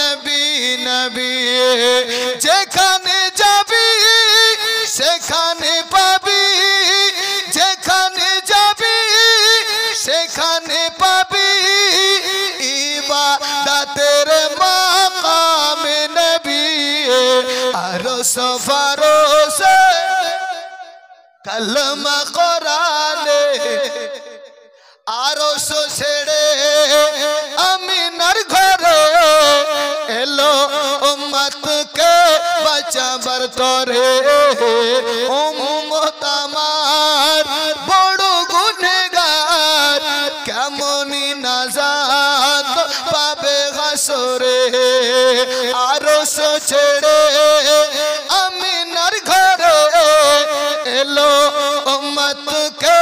নবী নবী যেখানে যাবি সেখানে পাবি যেখানে যাবি সেখানে পাবি ইবাদতের মাকাম নবী আরশ ফারশ কালমা কোরআনে আরশ ছেড়ে আমিনার ঘরে এলো উম্মতকে বাঁচাবার তরে উম্মত আমার বড় গুনেহগার কেমনই নাজাত পাবে হাসরে আরশ ছেড়ে আমিনার ঘরে এলো উম্মতকে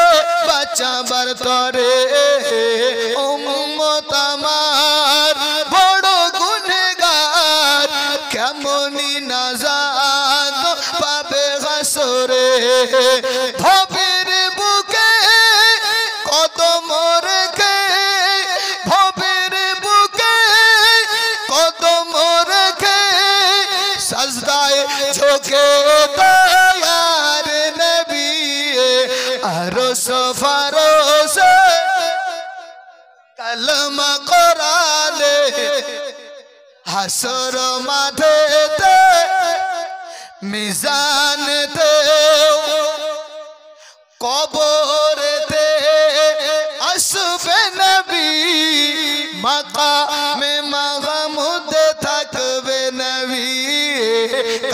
বাঁচাবার তরে উম্মত আমার বড় গুনেহগার কেমনই নাজাত পাবে হাসরে ভবের বুকে কদম রেখে ভবের বুকে কদম রেখে সাজদায় ঝুঁকে দয়ার নবী আরশ ফারশ কালমা কোরআনে হাসর মাঠেতে মিজানেতে কবরেতে আসবে নবী মাকামে মাহমুদ থাকবে নবী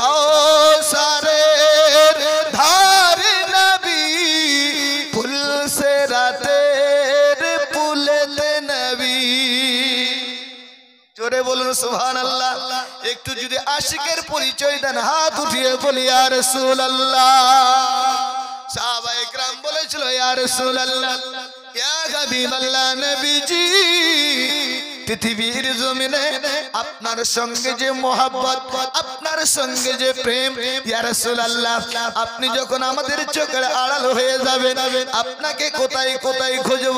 কাউসারের ধার নবী পুলসিরাতের পুলেতে নবী জোরে বলুন সুবহানাল্লাহ একটু যদি আশিকের পরিচয় দেন হাত উঠিয়ে বলি ইয়া রাসূলুল্লাহ সাহাবায়ে کرام বলেছিল ইয়া রাসূলুল্লাহ ইয়া হাবিবাল্লাহ নবীজি পৃথিবীর জমিনে আপনার সঙ্গে যে মোহাব্বত আপনার সঙ্গে যে প্রেম ইয়া রাসূলুল্লাহ আপনি যখন আমাদের চোখের আড়াল হয়ে যাবেন আপনাকে কোথায় কোথায় খুঁজব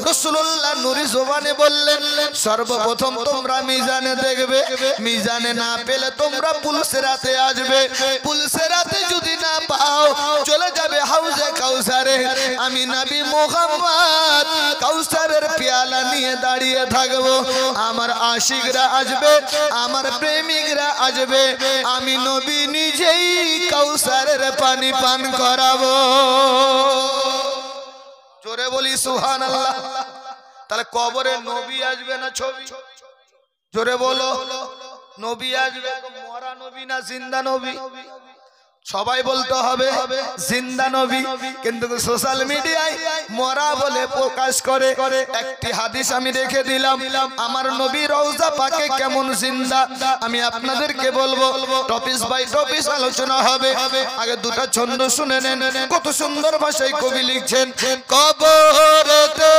রাসূলুল্লাহ নূরি জবানে বললেন সর্বপ্রথম তোমরা মিজানে দেখবে মিজানে না পেলে তোমরা পুলসিরাতে আসবে পুলসিরাতে যদি না পাও চলে যাবে হাউজে কাউসারে আমি নবী মুহাম্মদ কাউসারের পেয়ালা নিয়ে দাঁড়িয়ে থাকবো আমার আশিকরা আসবে আমার প্রেমিকরা আসবে আমি নবী নিজেই কাউসারের পানি পান করাবো জোরে বলি সুবহানাল্লাহ তাহলে কবরে নবী আসবে না ছবি জোরে বলো নবী আসবে তো মরা নবী না জিন্দা নবী সবাই বলতে হবে জিন্দা নবী কিন্তু সোশ্যাল মিডিয়ায় মরা বলে প্রকাশ করে একটি হাদিস আমি রেখে দিলাম আমার নবী রওজা পাকে কেমন জিন্দা আমি আপনাদেরকে বলবো টপিস বাই টপিস আলোচনা হবে আগে দুটো ছন্দ শুনে নেন কত সুন্দর ভাষায় কবি লিখছেন কবরেতে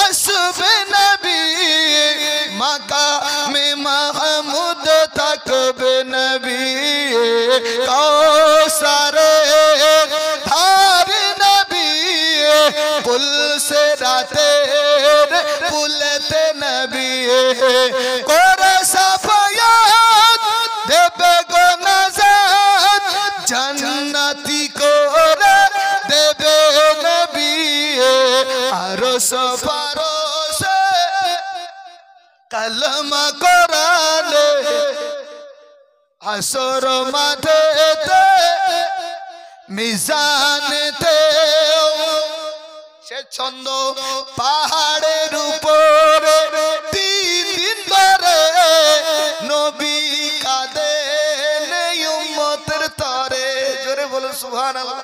আসবে নবী মাকামে মাহমুদ থাকবে নবী কাউসারের ধার নবী পুলসিরাতের পুলেতে নবী করে সাফায়াত দেবে গো নাজাত জান্নাতি করে দেবে নবী আরশ ফারশ কালমা কোরআনে হাসর মাঠেতে মিজানেতে সে ছন্দ পাহাড়ের উপরে তিন দিন ধরে নবী কাঁদেন উম্মতের তরে জোরে বলুন সুবহানাল্লাহ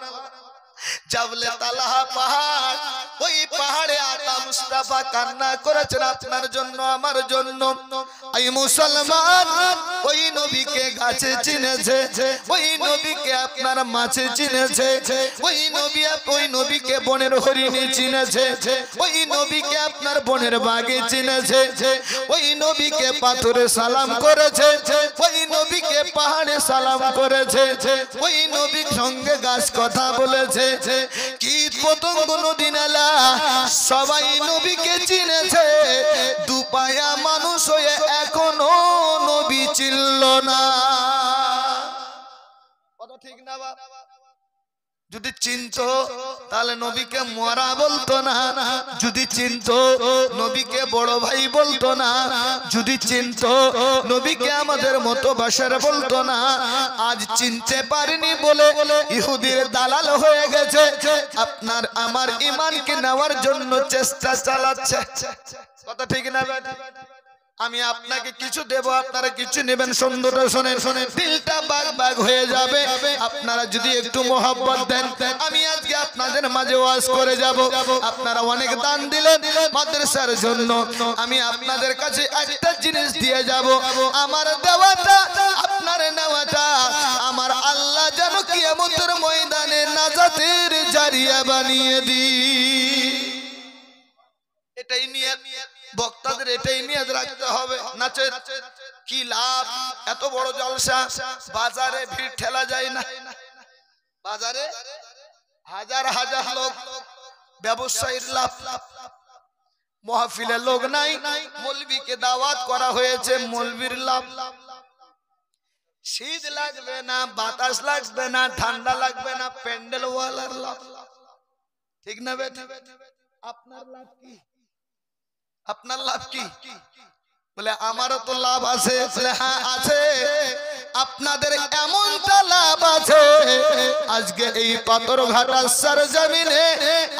জাবলে তালাহা পাহাড় ওই পাহাড়ে আতা মুস্তাফা কান্না করেছেন আপনার জন্য আমার জন্য এই মুসলমান ওই নবীকে গাছে চিনেছে ওই নবীকে আপনার মাছে চিনেছে ওই নবীকে বনের হরিণে চিনেছে ওই নবীকে আপনার বনের বাগে চিনেছে ওই নবীকে পাথরে সালাম করেছে ওই নবীকে পাহাড়ে সালাম করেছে ওই নবীর সঙ্গে গাছ কথা বলেছে কীট পতঙ্গ নদী নালা সবাই নবীকে চিনেছে দুপায়া মানুষ হয়ে এখনো চিনল না। কথা ঠিক না বাবা? যদি চিনতো তাহলে নবীকে মরা বলতো না, যদি চিনতো নবীকে বড় ভাই বলতো না, যদি চিনতো নবীকে আমাদের মতো বাসার বলতো না। আজ চিনতে পারেনি বলে ইহুদির দালাল হয়ে গেছে, আপনার আমার ঈমানকে নেওয়ার জন্য চেষ্টা চালাচ্ছে। কথা ঠিক না? আমি আপনাকে কিছু দেব, আপনারা কিছু নেবেন। সুন্দরটা শোনেন, শোনেন, দিলটা বাগ বাগ হয়ে যাবে আপনারা যদি একটু মোহাব্বত দেন। আমি আজকে আপনাদের মাঝে ওয়াজ করে যাব। আপনারা অনেক দান দিলেন মাদ্রাসার জন্য, আমি আপনাদের কাছে একটা জিনিস দিয়ে যাব। আমার দেওয়াটা আপনার নেওয়াটা আমার আল্লাহ যেন কিয়ামতের ময়দানে নাজাতের জারিয়া বানিয়ে দিই। এটাই নিয়ত, বক্তাদের এটাই নিয়ত রাখতে হবে। নাচে কি লাভ? এত বড় জলসা, বাজারে ভিড় ঠেলা যায় না। বাজারে হাজার হাজার লোক, ব্যবসায়ীর লাভ। মাহফিলে লোক নাই, মৌলবীকে দাওয়াত করা হয়েছে, মৌলবীর লাভ। শীত লাগবে না, বাতাস লাগবে না, ঠান্ডা লাগবে না, প্যান্ডেল ওয়ালার লাভ। ঠিক না বেটা? আপনার লাভ কি? আপনার লাভ কি? বলে আমারও তো লাভ আছে। বলে হ্যাঁ আছে, আপনাদের এমনটা লাভ আছে আজকে এই পাথরঘাটার সরজমিনে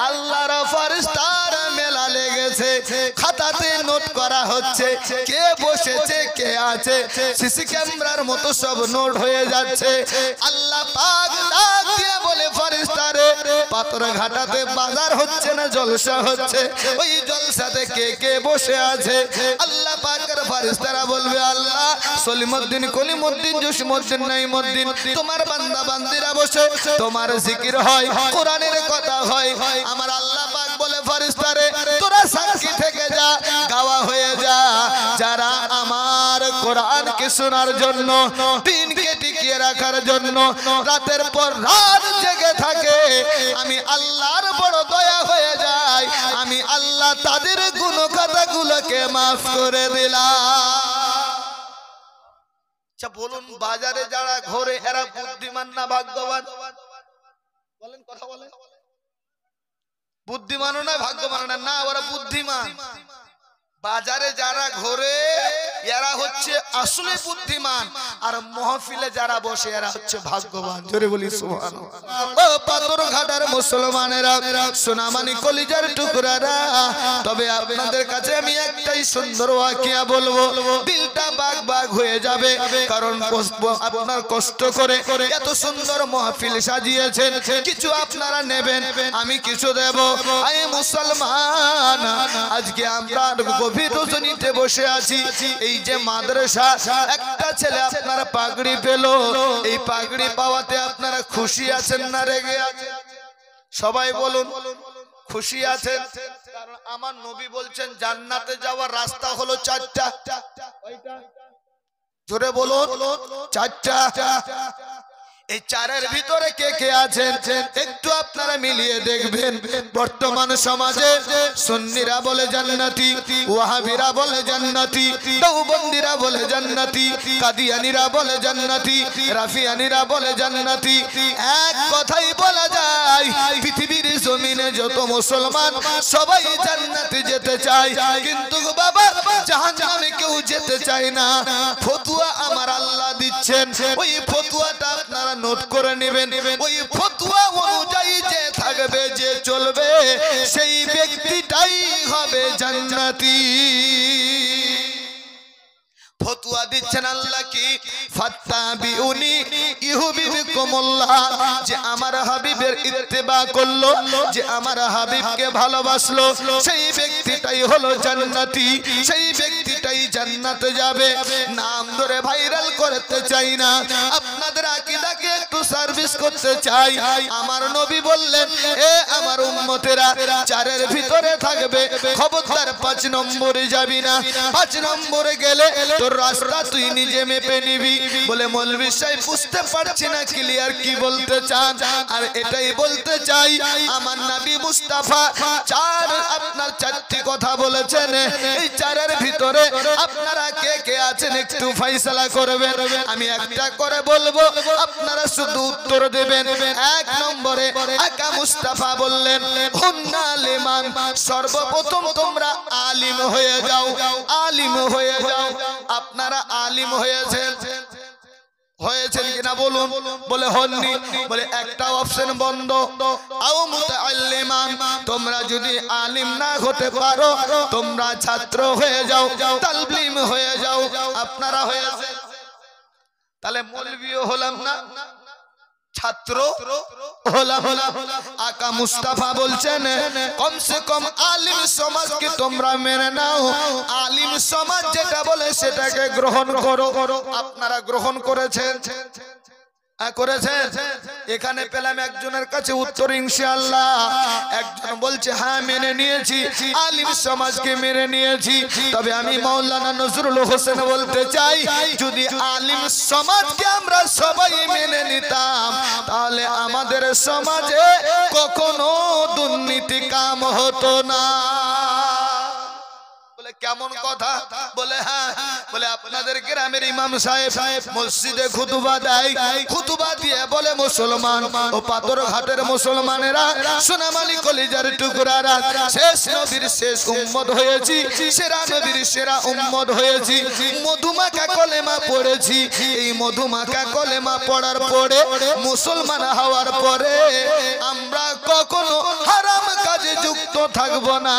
আল্লাহর ফেরেশতার মেলা লেগেছে। খাতাতে নোট করা হচ্ছে কে বসেছে কে আছে, সিসি ক্যামেরার মতো সব নোট হয়ে যাচ্ছে। আল্লাহ পাক ডাক দিয়ে বলে ফেরেশতারে, পাথরঘাটাতে বাজার হচ্ছে না জলসা হচ্ছে, ওই জলসাতে কে কে বসে আছে? আল্লাহ পাকের ফেরেশতারা বলবে আল্লাহ সলিমউদ্দিন, কলিমউদ্দিন, জসিমউদ্দিন, নাইমউদ্দিন, তোমার বান্দা বান্দিরা বসে তোমার জিকির হয়, কোরআনের কথা হয়। আমার আল্লাহ পাক বলে ফেরেশতারে তোরা সাক্ষী থেকে যা, গাওয়া হয়ে যা। যারা আমার কোরআনকে শোনার জন্য, দিনকে টিকিয়ে রাখার জন্য রাতের পর রাত জেগে থাকে, আমি আল্লাহর বড় দয়া হয়ে যায়, আমি আল্লাহ তাদের গুনাহগুলোকে মাফ করে দিলাম। আচ্ছা বলুন, বাজারে যারা ঘোরে এরা বুদ্ধিমান না ভাগ্যবান? বলেন, কথা বলেন। বুদ্ধিমানও না ভাগ্যবানও না, না ওরা বুদ্ধিমান। বাজারে যারা ঘোরে এরা হচ্ছে আসলে বুদ্ধিমান, আর মাহফিলে যারা বসে এরা হচ্ছে ভাগ্যবান। জোরে বলি সুবহানাল্লাহ। ও পাথরঘাটার মুসলমানেরা, সোনামানি কলিজার টুকরারা, তবে আপনাদের কাছে আমি একটাই সুন্দর ওয়াকিয়া বলবো, দিলটা বাগ বাগ হয়ে যাবে। কারণ আপনার কষ্ট করে এত সুন্দর মাহফিল সাজিয়েছেন, কিছু আপনারা নেবেন, আমি কিছু দেব। আয় মুসলমান, আজকে আমরা গভীর রজনীতে বসে আছি। এই যে মাদ্রাসা, একটা ছেলে আপনার পাগড়ি পেল, এই পাগড়ি পাওয়াতে আপনারা খুশি আছেন না রেগে আছেন? সবাই বলুন খুশি আছেন। কারণ আমার নবী বলছেন জান্নাতে যাওয়ার রাস্তা হলো চারটা। জোরে বলুন, চারটা। এই চারের ভিতরে কে কে আছেন একটু আপনারা মিলিয়ে দেখবেন। বর্তমান সমাজে সুন্নিরা বলে জান্নাতি, ওয়াহাবিরা বলে জান্নাতি, দেওবন্দিরা বলে জান্নাতি, কাদিয়ানীরা বলে জান্নাতি, রাফিয়ানীরা বলে জান্নাতি। এক কথাই বলা যায় পৃথিবীর জমিনে যত মুসলমান সবাই জান্নাতে যেতে চায়, কিন্তু বাবা জাহান্নামে কেউ যেতে চায় না। ফতোয়া আমার আল্লাহ দিচ্ছেন, ওই ফতোয়াটা আপনারা নোট করে নেবেন। ওই ফতোয়া অনুযায়ী যে থাকবে, যে চলবে, সেই ব্যক্তিটাই হবে জান্নাতি। ফতোয়া দিচ্ছেন আল্লাহ কি? ফাত্তাবিউনি ইউহিব্বুকুমুল্লাহ, যে আমার হাবিবের ইত্তেবা করলো, যে আমার হাবিবকে ভালোবাসলো, সেই ব্যক্তিটাই হলো জান্নাতি, সেই ব্যক্তিটাই জান্নাতে যাবে। নাম ধরে ভাইরাল করতে চাই না, আপনাদের আকীদাকে একটু সার্ভিস করতে চাই। আমার নবী বললেন, এ আমার উম্মতেরা, চারের ভিতরে থাকবে, খবরদার 5 নম্বরে যাবি না। 5 নম্বরে গেলে তোর রাস্তা তুই নিজে মেপে নিবি। বলে মৌলভী সাহেব বুঝতে পারছি না ক্লিয়ার কি বলতে চান। আর এটাই বলতে চাই আমার নবী মুস্তাফা আপনার চারটি কথা বলেছেন, এই চারের ভিতরে আপনারা কে কে আছেন একটু ফয়সালা করবেন। আমি একটা করে বলবো, আপনারা শুধু উত্তর দেবেন। এক নম্বরে আকা মুস্তাফা বললেন হুন্না লিমান, সর্বপ্রথম তোমরা আলিম হয়ে যাও, আলিম হয়ে যাও। আপনারা আলিম হয়েছেন কিনা বলুন। বলে হননি। বলে একটা অপশন বন্ধ। আও মুতাআল্লিমান, তোমরা যদি আলিম না হতে পারো তোমরা ছাত্র হয়ে যাও, তালিম হয়ে যাও। আপনারা হয়েছেন, তাহলে মৌলভিও হলাম না, ছাত্র হলাম। আকা মুস্তাফা বলছেন কমসে কম আলিম সমাজকে তোমরা মেনে নাও, আলিম সমাজ যেটা বলে সেটাকে গ্রহণ করো। আপনারা গ্রহণ করেছেন, করেছেন। এখানে পেলাম একজনের কাছে উত্তর ইনশাআল্লাহ। একজন বলছে হ্যাঁ মেনে নিয়েছি, আলিম সমাজকে মেনে নিয়েছি। তবে আমি মাওলানা নজরুল হোসেন বলতে চাই, যদি আলিম সমাজকে আমরা সবাই মেনে নিতাম তাহলে আমাদের সমাজে কখনো দুর্নীতি কাম হতো না। কেমন কথা? বলে হ্যাঁ। বলে আপনাদের গ্রামের ইমাম সাহেব মসজিদে খুতবা দেয়, খুতবা দিয়ে বলে মুসলমান ও পাথরঘাটের মুসলমানেরা, সোনামালি কলিজার টুকরারা, শেষ নবীর শেষ উম্মত হয়েছি, সেরা নবীর সেরা উম্মত হয়েছি, মধুমাখা কলেমা পড়েছি। এই মধুমাখা কলেমা পড়ার পরে, মুসলমান হওয়ার পরে আমরা কখনো হারাম কাজে যুক্ত থাকবো না।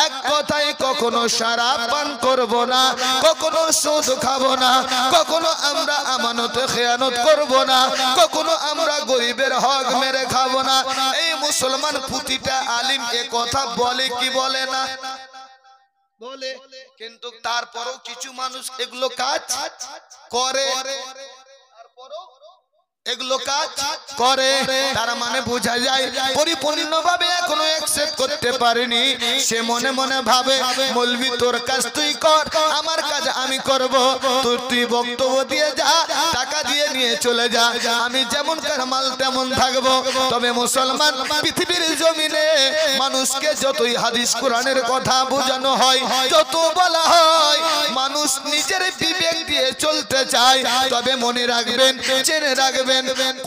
এক কথায় কখনো শরাব পান করব না, কখনো সুদ খাবো না, কখনো আমরা আমানতে খেয়ানত করব না, কখনো আমরা গরিবের হক মেরে খাবো না। এই মুসলমান প্রতিটা আলিম এ কথা বলে কি বলে না? বলে। কিন্তু তারপরেও কিছু মানুষ এগুলো কাজ করে, এগুলো কাজ করে। তার মানে বোঝা যায় পরিপূর্ণভাবে এখনো অ্যাকসেপ্ট করতে পারেনি। সে মনে মনে ভাবে মৌলভী তোর কাজ তুই কর, আমার কাজ আমি করব, তুই বক্তব্য দিয়ে যা, টাকা দিয়ে নিয়ে চলে যা, আমি যেমন কারমাল তেমন থাকবো। তবে মুসলমান পৃথিবীর জমিনে মানুষকে যতই হাদিস কোরআনের কথা বোঝানো হয়, যত বলা হয়, মানুষ নিজের বিবেক দিয়ে চলতে চায়। তবে মনে রাখবেন, জেনে রাখবেন,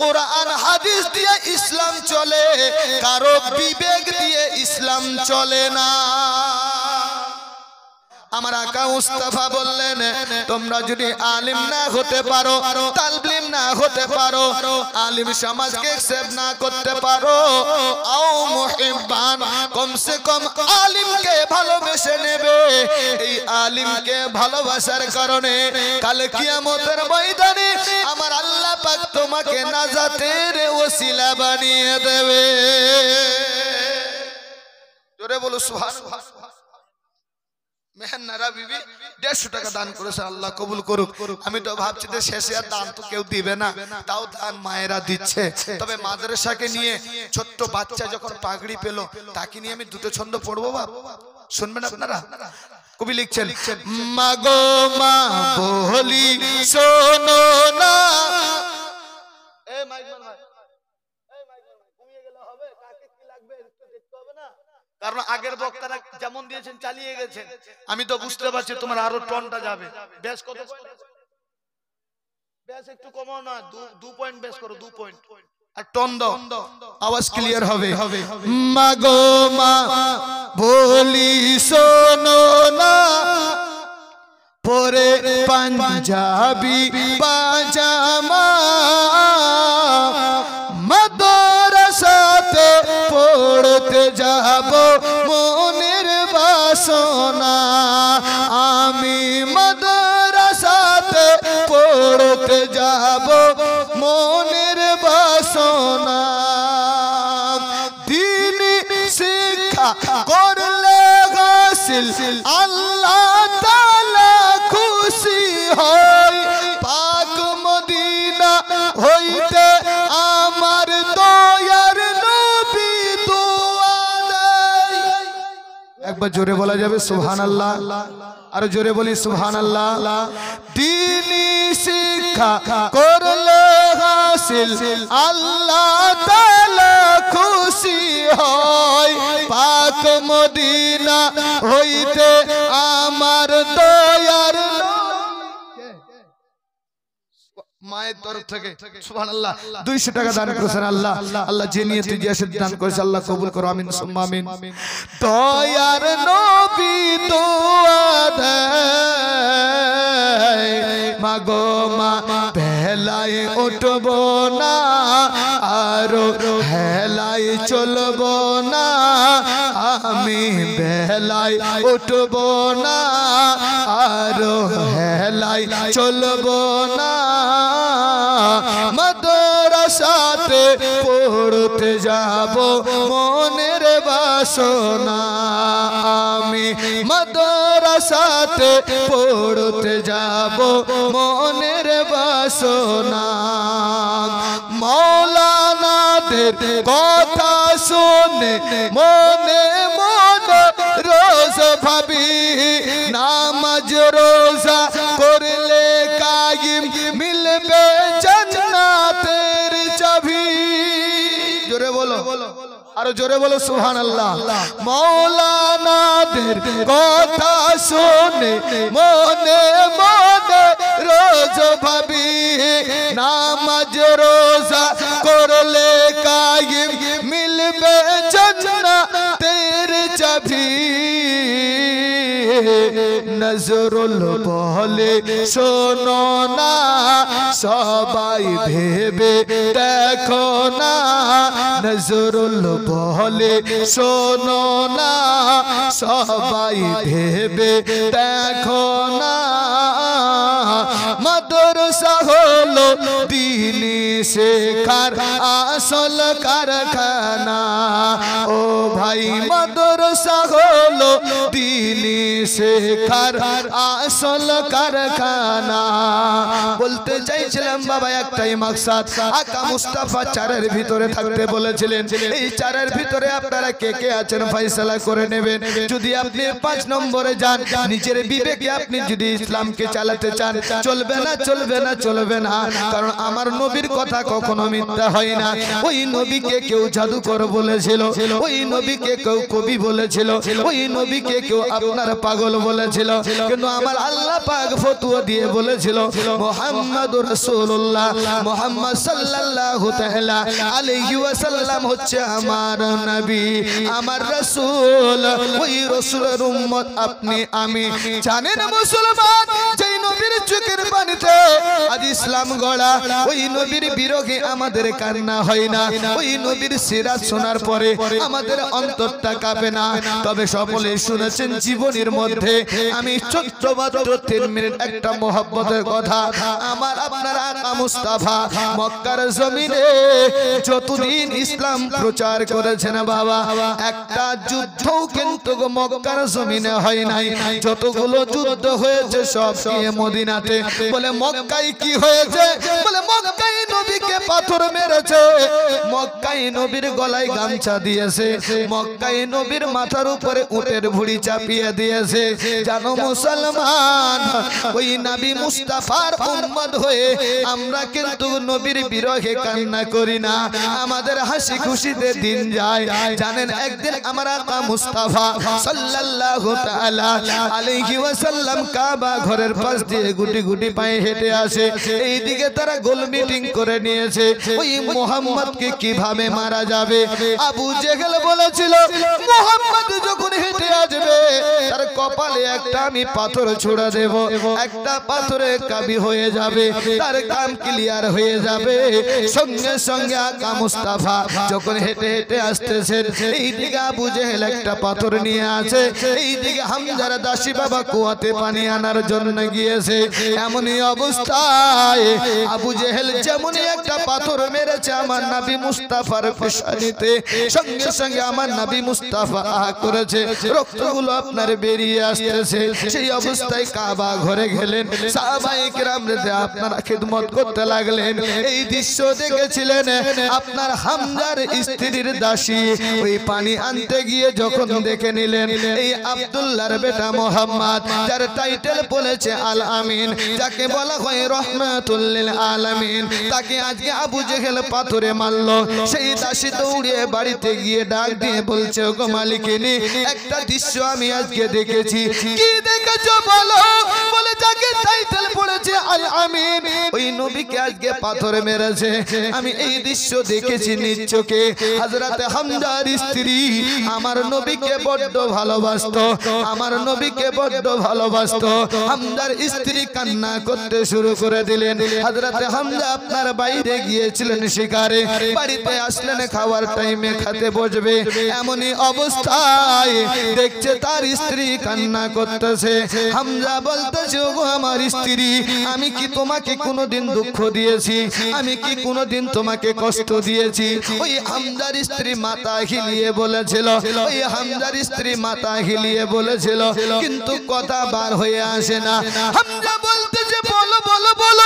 কোরআন হাদিস দিয়ে ইসলাম চলে, কারো বিবেক দিয়ে ইসলাম চলে না। আমার আকা মুস্তাফা বললেন তোমরা যদি আলিম না হতে পারো, তালিম না হতে পারো, আলিম সমাজকে অ্যাকসেপ্ট না করতে পারো, আও মুহিব্বান, কমসে কম আলিমকে ভালোবেসে নেবে। এই আলিমকে ভালোবাসার কারণে কাল কিয়ামতের ময়দানে আমার আল্লাহ পাক তোমাকে নাজাতের ওসিলা বানিয়ে দেবে। জোরে বলো সুবহানাল্লাহ। মেহনারা বিবি 150 টাকা দান করেছে, আল্লাহ কবুল করুক। আমি তো ভাবছি যে শেষে আর দান তো কেউ দিবে না, তাও দান মায়েরা দিচ্ছে। তবে মাদ্রাসাকে নিয়ে ছোট্ট বাচ্চা যখন পাগড়ি পেল, তাকে নিয়ে আমি দুটো ছন্দ পড়বো, বাপ শুনবেন আপনারা? কবি লিখছেন, মাগো মা বলি শোনো না। কারণ আগের বক্তারা যেমন দিয়েছেন চালিয়ে গেছেন, আমি তো বুঝতে পারছি তোমার আরো টনটা যাবে। বেশ কত? বেশ একটু কমাও না, 2 পয়েন্ট বেশ করো, 2 পয়েন্ট আর টন দাও, আওয়াজ ক্লিয়ার হবে। মাগো মা বলি শোনো না, পরে পাঞ্জাবি পাজামা মাদ্রাসাতে পড়তে যাব মনের বাসনা, আমি মাদ্রাসাতে পড়তে যাব মনের বাসনা। দ্বীনি শিক্ষা করলে হাসিল আল্লাহ তাআলা খুশি হয়, পাক মদিনা হইতে আমার দয়ার নবী দোয়া দেয়। একবার জোরে বলা যাবে সুবহানাল্লাহ, আর জোরে বলি সুবহানাল্লাহ। দ্বীনি শিক্ষা করলে হাসিল আল্লাহ তাআলা খুশি হয়, পাক মদিনা হইতে আমার দয়ার মায়ের তরফ থেকে সুবহানাল্লাহ 200 টাকা দান করেছেন। আল্লাহ আল্লাহ যে নিয়তে যে দান করেছে আল্লাহ কবুল করো, আমিন সুম্মা আমিন। দয়ার নবী দোয়া দেয়, মাগো মা বেলায় উঠব না আর হেলায় চলব না, আমি বেলায় উঠব না আর হেলায় চলব না, মাদ্রাসাতে পড়তে যাব মনের বাসনা, আমি মাদ্রাসাতে পড়তে যাব মনের বাসনা। মাওলানাদের কথা শুনে মনে মনে রোজ ভাবি, নামাজ রোজা করলে কায়েম মিলবে জান্নাতের চাবি। জোরে বলো, আরো জোরে বলো সুবহানাল্লাহ। মাওলানাদের কথা শুনে মনে মনে রোজ ভাবি, নামাজ রোজা করলে কায়েম মিলবে জান্নাতের চাবি। নজরুল বলে শোনো না, সবাই ভেবে দেখো না, নজরুল বলে শোনো না, সবাই ভেবে দেখো না, মাদ্রাসা হলো দ্বীনি শিক্ষার আসল কারখানা, ও ভাই মাদ্রাসা হলো দ্বীনি শিক্ষার আসল কারখানা। বলতে চাইছিলাম বাবা একটাই মাকসাদ, আকা মুস্তাফা চারের ভিতরে থাকতে বলেছিলেন, এই চারের ভিতরে আপনারা কে কে আছেন ফয়সালা করে নেবেন। যদি আপনি 5 নম্বরে যান, নিজের বিবেকে আপনি যদি ইসলামকে চালাতে চান, চলবে না চলবে না চলবে না, কারণ আমার নবীর কথা কখনো মিথ্যা হয় না। ওই নবীকে কেউ জাদুকর বলেছিল, ওই নবীকে কেউ কবি বলেছিল, ওই নবীকে কেউ আপনার পাগল বলেছিল, কিন্তু আমার আল্লাহ পাক ফতোয়া দিয়ে বলেছিল মুহাম্মাদুর রাসূলুল্লাহ, মুহাম্মদ সাল্লাল্লাহু তাআলা আলাইহি ওয়াসাল্লাম হচ্ছে আমার নবী, আমার রাসূল, ওই রাসূলের উম্মত আপনি আমি। জানেন মুসলমান, যেই নবীর চোখের পানিতে আজ ইসলাম গড়া, ওই নবীর বিরহে আমাদের কান্না হয় না, ওই নবীর সিরাত শোনার পরে আমাদের অন্তরটা কাঁপে না। তবে সকলে শুনেছেন জীবনের মধ্যে আমি ছোট্ট মাত্র 3 মিনিট একটা মহব্বতের কথা, আমার আপনার আকা মুস্তাফা মক্কার জমিনে যতদিন ইসলাম প্রচার করেছেন বাবা, একটা যুদ্ধও কিন্তু মক্কার জমিনে হয় নাই। যতগুলো যুদ্ধ হয়েছে সব গিয়ে মদিনাতে। বলে মক্কায় কি হয়েছে? বলে মক্কায় নবীকে পাথর মেরেছে, মক্কায় নবীর গলায় গামছা দিয়েছে, মক্কায় নবীর মাথার উপরে উটের ভুঁড়ি চাপিয়ে দিয়েছে। জানো মুসলমান, ওই নবী মুস্তাফার উম্মত হয়ে আমরা কিন্তু নবীর বিরহে কান্না করি না, আমাদের হাসি খুশিতে দিন যায়। জানেন একদিন আমার আকা মুস্তাফা সাল্লাল্লাহু তাআলা আলাইহি ওয়াসাল্লাম কাবা ঘরের পাশ দিয়ে গুটি গুটি পায়ে হেঁটে আসে, এইদিকে তারা গোল মিটিং করে নিয়েছে ওই মুহাম্মদকে কিভাবে মারা যাবে। আবু জেহেল বলেছিল মুহাম্মদ যখন হেঁটে আসবে তার কপালে একটা আমি পাথর ছুড়ে দেব, একটা পাথরে কাবি হয়ে যাবে, তার কাম ক্লিয়ার হয়ে যাবে। সঙ্গে সঙ্গে আকা মুস্তাফা যখন হেঁটে হেঁটে আসতেছেন, এইদিকে আবু জেহেল একটা পাথর নিয়ে আছে, এইদিকে হামজার দাসী বাবা কুয়াতে পানি আনার জন্য গিয়েছে। এমনই অবস্থা অবস্থায় আবু জেহেল যেমনই একটা পাথর মেরেছে আমার নবী মুস্তাফার পেশানিতে, সঙ্গে সঙ্গে আমার নবী মুস্তাফা করেছে, রক্তগুলো আপনার বেরিয়ে আসতেছে। সেই অবস্থায় কাবা ঘরে গেলেন, সাহাবায়ে কেরাম আপনারা খিদমত করতে লাগলেন। এই দৃশ্য দেখেছিলেন আপনার হামজার স্ত্রীর দাসী, ওই পানি আনতে গিয়ে যখন দেখে নিলেন এই আব্দুল্লাহর বেটা মোহাম্মদ, যার টাইটেল বলেছে আল আমিন, যাকে বলা হয় রহমাতুল লিল আলামিন, তাকে আজকে আবু জেহেল পাথরে মারলো। সেই দাসী দৌড়ে বাড়িতে গিয়ে ডাক দিয়ে বলছে, ওগো মালিকিনী, একটা দৃশ্য আমি আজকে দেখেছি। কি দেখেছো বলো? বলে যাকে টাইটেল পড়েছে আল আমিন, ওই নবীকে আজকে পাথরে মেরেছে। আমি এই দৃশ্য দেখেছি নিজ চোখে। হযরত হামজার স্ত্রী আমার নবীকে বড্ড ভালোবাসতো, আমার নবীকে বড্ড ভালোবাসতো। হামজার স্ত্রী কান্না করতে শুরু করে দিলেন। হযরত হামজা আপনার বাইরে গিয়েছিলেন শিকারে, বাড়িতে আসলেন খাওয়ার টাইমে খেতে বসবে, এমনই অবস্থায় দেখছে তার স্ত্রী কান্না করতেছে। হামজা বলতেছে, ওগো আমার স্ত্রী, আমি কি তোমাকে কোনোদিন দুঃখ দিয়েছি? আমি কি কোনোদিন তোমাকে কষ্ট দিয়েছি? ওই হামজার স্ত্রী মাথা হিলিয়ে বলেছিল, ওই হামজার স্ত্রী মাথা হিলিয়ে বলেছিল, কিন্তু কথা বার হয়ে আসে না। হামজা বলতেছে, বলো বলো বলো,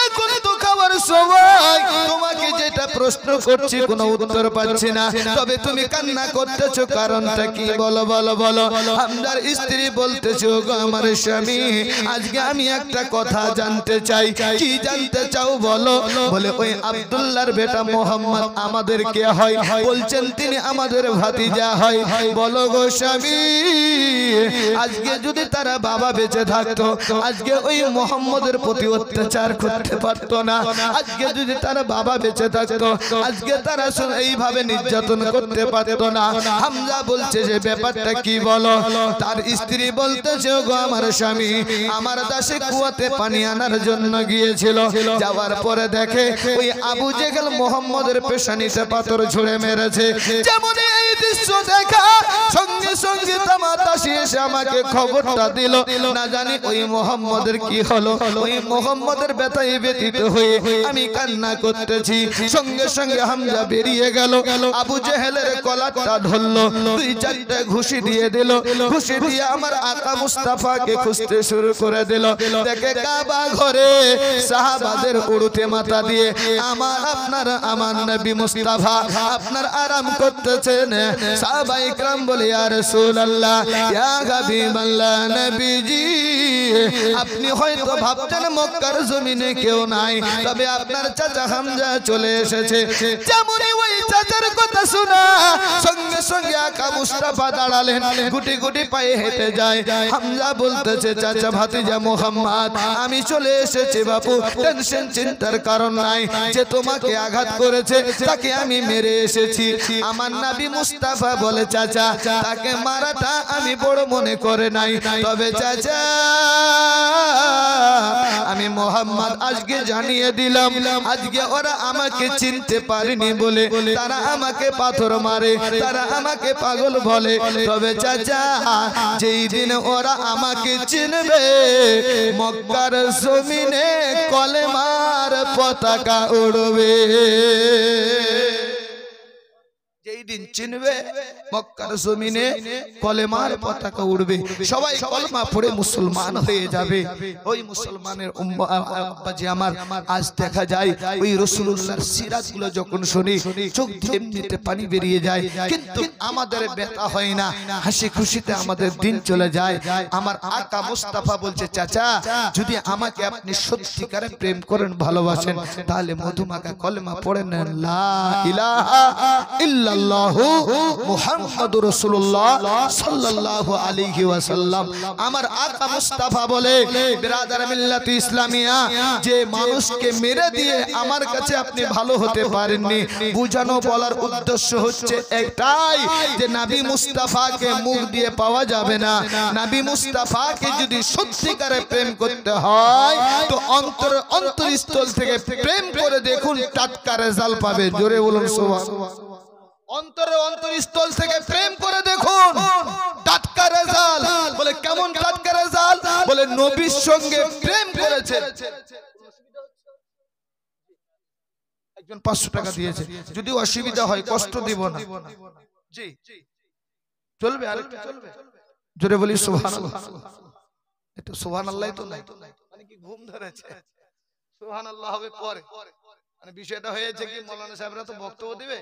এখন তো খাবার সময়, তোমাকে যেটা প্রশ্ন করছি কোনো উত্তর পাচ্ছি না, তবে তুমি কান্না করতেছো, কারণটা কি বলো বলো বলো। হামজার স্ত্রী বলতেছে, ওগো আমার স্বামী, আজকে আমি একটা কথা জানতে চাই। কি জানতে চাও বলো? বলে ওই আব্দুল্লাহর বেটা মোহাম্মদ আমাদের কে হয়? বলছেন তিনি আমাদের ভাতিজা হয়। বলো গো স্বামী, আজকে যদি তারা বাবা বেঁচে থাকতো, আজকে ওই মোহাম্মদের প্রতি অত্যাচার করতে পারতো না। আজকে যদি তারা বাবা বেঁচে থাকতো, আজকে তারা এইভাবে নির্যাতন করতে পারতো না। হামজা বলছে যে ব্যাপারটা কি বলো। তার স্ত্রী বলতেছে, গো আমার স্বামী, আমার দাসী কুয়াতে পানি আনার জন্য গিয়েছিল, যাওয়ার পরে দেখে ওই আবু জেহেল মোহাম্মদের পেশানিতে পাথর ছুঁড়ে মেরেছে। যেমন এই দৃশ্য দেখা সঙ্গে সঙ্গে আমার দাসী এসে আমাকে খবরটা দিল। না জানি ওই মোহাম্মদের কি হলো, ওই মোহাম্মদের ব্যথায় ব্যথিত হয়ে আমি কান্না করতেছি। সঙ্গে সঙ্গে হামজা বেরিয়ে গেল, আবু জেহেলের কলারটা ধরলো, দুই চারটে ঘুষি দিয়ে দিল, ঘুষি দিয়ে আমার আকা মুস্তাফাকে খুঁজতে শুরু করে দিল। দেখে কাবা ঘরে সাহাবাদের উড়ুতে মাথা দিয়ে আমার নবী মুস্তাফা আপনার আরাম করতেছেন। সাহাবায়ে کرام বলে, ইয়া রাসূলুল্লাহ, ইয়া হাবিবাল্লাহ, নবীজি, আপনি হয়তো ভাবছেন মক্কার জমিনে কেউ নাই, তবে আপনার চাচা হামজা চলে এসেছে। যেমনই ওই চাচার কথা শোনা সঙ্গে সঙ্গে আকা মুস্তাফা দাঁড়ালেন, গুটি গুটি পায়ে হেঁটে যায়। হামজা বলতেছে, চাচা ভাতিজা মোহাম্মদ, আমি চলে এসেছি বাপু, টেনশন চিন্তার কারণ নাই, যে তোমাকে আঘাত করেছে তাকে আমি মেরে এসেছি। আমার নবী মুস্তাফা বলে, চাচা, তাকে মারাটা আমি বড় মনে করে নাই, তবে চাচা আমি মোহাম্মদ আজকে জানিয়ে দিলাম, আজকে ওরা আমাকে চিনতে পারেনি বলে তারা আমাকে পাথর মারে, তারা আমাকে পাগল বলে, তবে চাচা যেই দিন ওরা আমাকে চিনবে, মক্কার জমিনে কলেমার পতাকা উড়বে। যেই দিন চিনবে মক্কার জমিনে কলেমার পতাকা উড়বে, সবাই কলমা পড়ে মুসলমান হয়ে যাবে। ওই মুসলমানের আব্বাজি আমার, আজ দেখা যায় ওই রাসূলুল্লাহর সিরাতগুলো যখন শুনি চোখ দিয়ে এমনিতে পানি বেরিয়ে যায়, কিন্তু আমাদের ব্যথা হয় না, হাসি খুশিতে আমাদের দিন চলে যায়। আমার আকা মুস্তাফা বলছে, চাচা, যদি আমাকে আপনি সত্যিকারে প্রেম করেন, ভালোবাসেন, তাহলে মধুমাখা কলেমা পড়ে নেন, লা ইলাহা ইল্লাল্লাহ মুহাম্মাদুর রাসূলুল্লাহ সাল্লাল্লাহু আলাইহি ওয়াসাল্লাম। আমার আকা মুস্তাফা বলে, বিরাদার মিল্লাত ইসলামিয়া, যে মানুষকে মেরে দিয়ে আমার কাছে আপনি ভালো হতে পারেননি, বুঝানো বলার উদ্দেশ্য হচ্ছে একটাই, যে নবী মুস্তাফাকে মুখ দিয়ে পাওয়া যাবে না। নবী মুস্তাফাকে যদি সত্যিকারে প্রেম করতে হয় তো অন্তরস্থল থেকে প্রেম করে দেখুন, টাটকা রেজাল্ট পাবে। জোরে বলুন সুবহানাল্লাহ। অন্তরস্থল থেকে প্রেম করে দেখুন, টাটকা রেজাল্ট। বলে কেমন টাটকা রেজাল্ট? বলে নবীর সঙ্গে প্রেম করেছে। একজন 500 টাকা দিয়েছে, যদি অসুবিধা হয় কষ্ট দিব না, জি চলবে, আর একটু চলবে, জোরে বলি সুবহানাল্লাহ। এটা সুবহানাল্লাহ তো নাই, মানে কি ঘুম ধরেছে? সুবহানাল্লাহ হবে পরে, মানে বিষয়টা হয়েছে কি মাওলানা সাহেবরা তো বক্তব্য দিবে,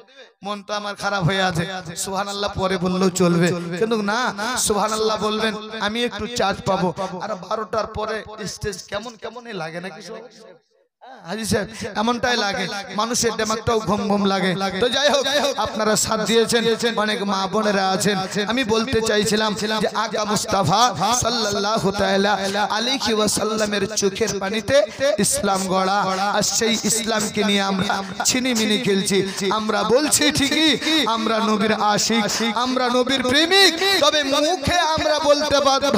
মনটা আমার খারাপ হয়ে আছে, সুবহানাল্লাহ পরে বললেও চলবে, কিন্তু না সুবহানাল্লাহ বলবেন, আমি একটু চার্জ পাবো। আর 12টার পরে স্টেজ কেমন কেমনই লাগে নাকি হাজী সাহেব, এমনটাই লাগে, মানুষের দিমাগটাও ঘুম ঘুম লাগে। তো যাই হোক, আপনারা সাথ দিয়েছেন, অনেক মা বোনেরা আছেন। আমি বলতে চাইছিলাম যে আকা মুস্তাফা সাল্লাল্লাহু তাআলা আলাইহি ওয়াসাল্লামের চোখের পানিতে ইসলাম গড়া, আর সেই ইসলামকে নিয়ে আমরা ছিনিমিনি খেলছি। আমরা বলছি ঠিকই আমরা নবীর আশিক, আমরা নবীর প্রেমিক, তবে মুখে আমরা বলতে বাধ্য,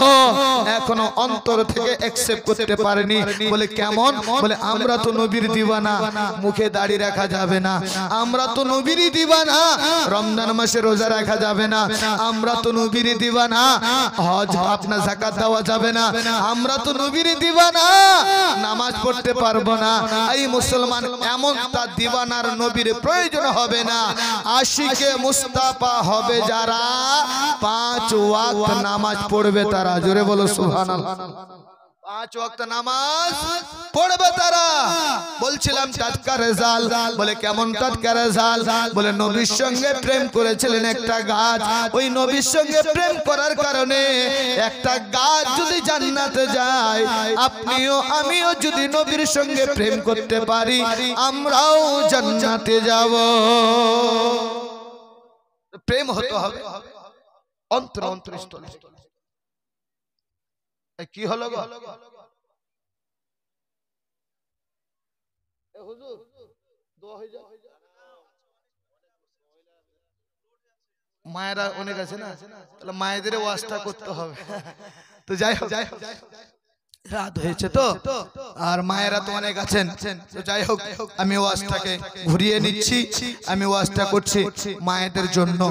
এখনো অন্তর থেকে অ্যাকসেপ্ট করতে পারিনি। বলে কেমন? বলে আমরা তো নবীর দিওয়ানা, মুখে দাড়ি রাখা যাবে না, আমরা তো নবীর দিওয়ানা, রমজান মাসে রোজা রাখা যাবে না, আমরা তো নবীর দিওয়ানা, হজ আপনার যাকাত দেওয়া যাবে না, আমরা তো নবীর দিওয়ানা, নামাজ পড়তে পারবো না। এই মুসলমান এমন তার দিওয়ানার নবীর প্রয়োজন হবে না। আশিকে মুস্তাফা হবে যারা, 5 ওয়াক্ত নামাজ পড়বে তারা, জোরে বলো সুবহানাল্লাহ। 5 ওয়াক্ত নামাজ পড়বে তারা। বলছিলাম টাটকা রেজাল্ট, বলে কেমন টাটকা রেজাল্ট? বলে নবীর সঙ্গে প্রেম করেছিলেন একটা গাছ, ওই নবীর সঙ্গে প্রেম করার কারণে একটা গাছ যদি জান্নাতে যায়, আপনিও আমিও যদি নবীর সঙ্গে প্রেম করতে পারি, আমরাও জান্নাতে যাব। প্রেম হতে হবে অন্তর অন্তরস্থলে। কি হলো গো? হুজুর দোয়া হয়ে যায়, মায়েরা অনেক আছে না, তাহলে মায়েদের ওয়াজটা করতে হবে। তো যাই হোক, রাত হয়েছে তো, আর মায়েরা তো অনেক আছেন, তো যাই হোক আমি ওয়াজটাকে ঘুরিয়ে নিচ্ছি, আমি ওয়াজটা করছি মায়েদের জন্য,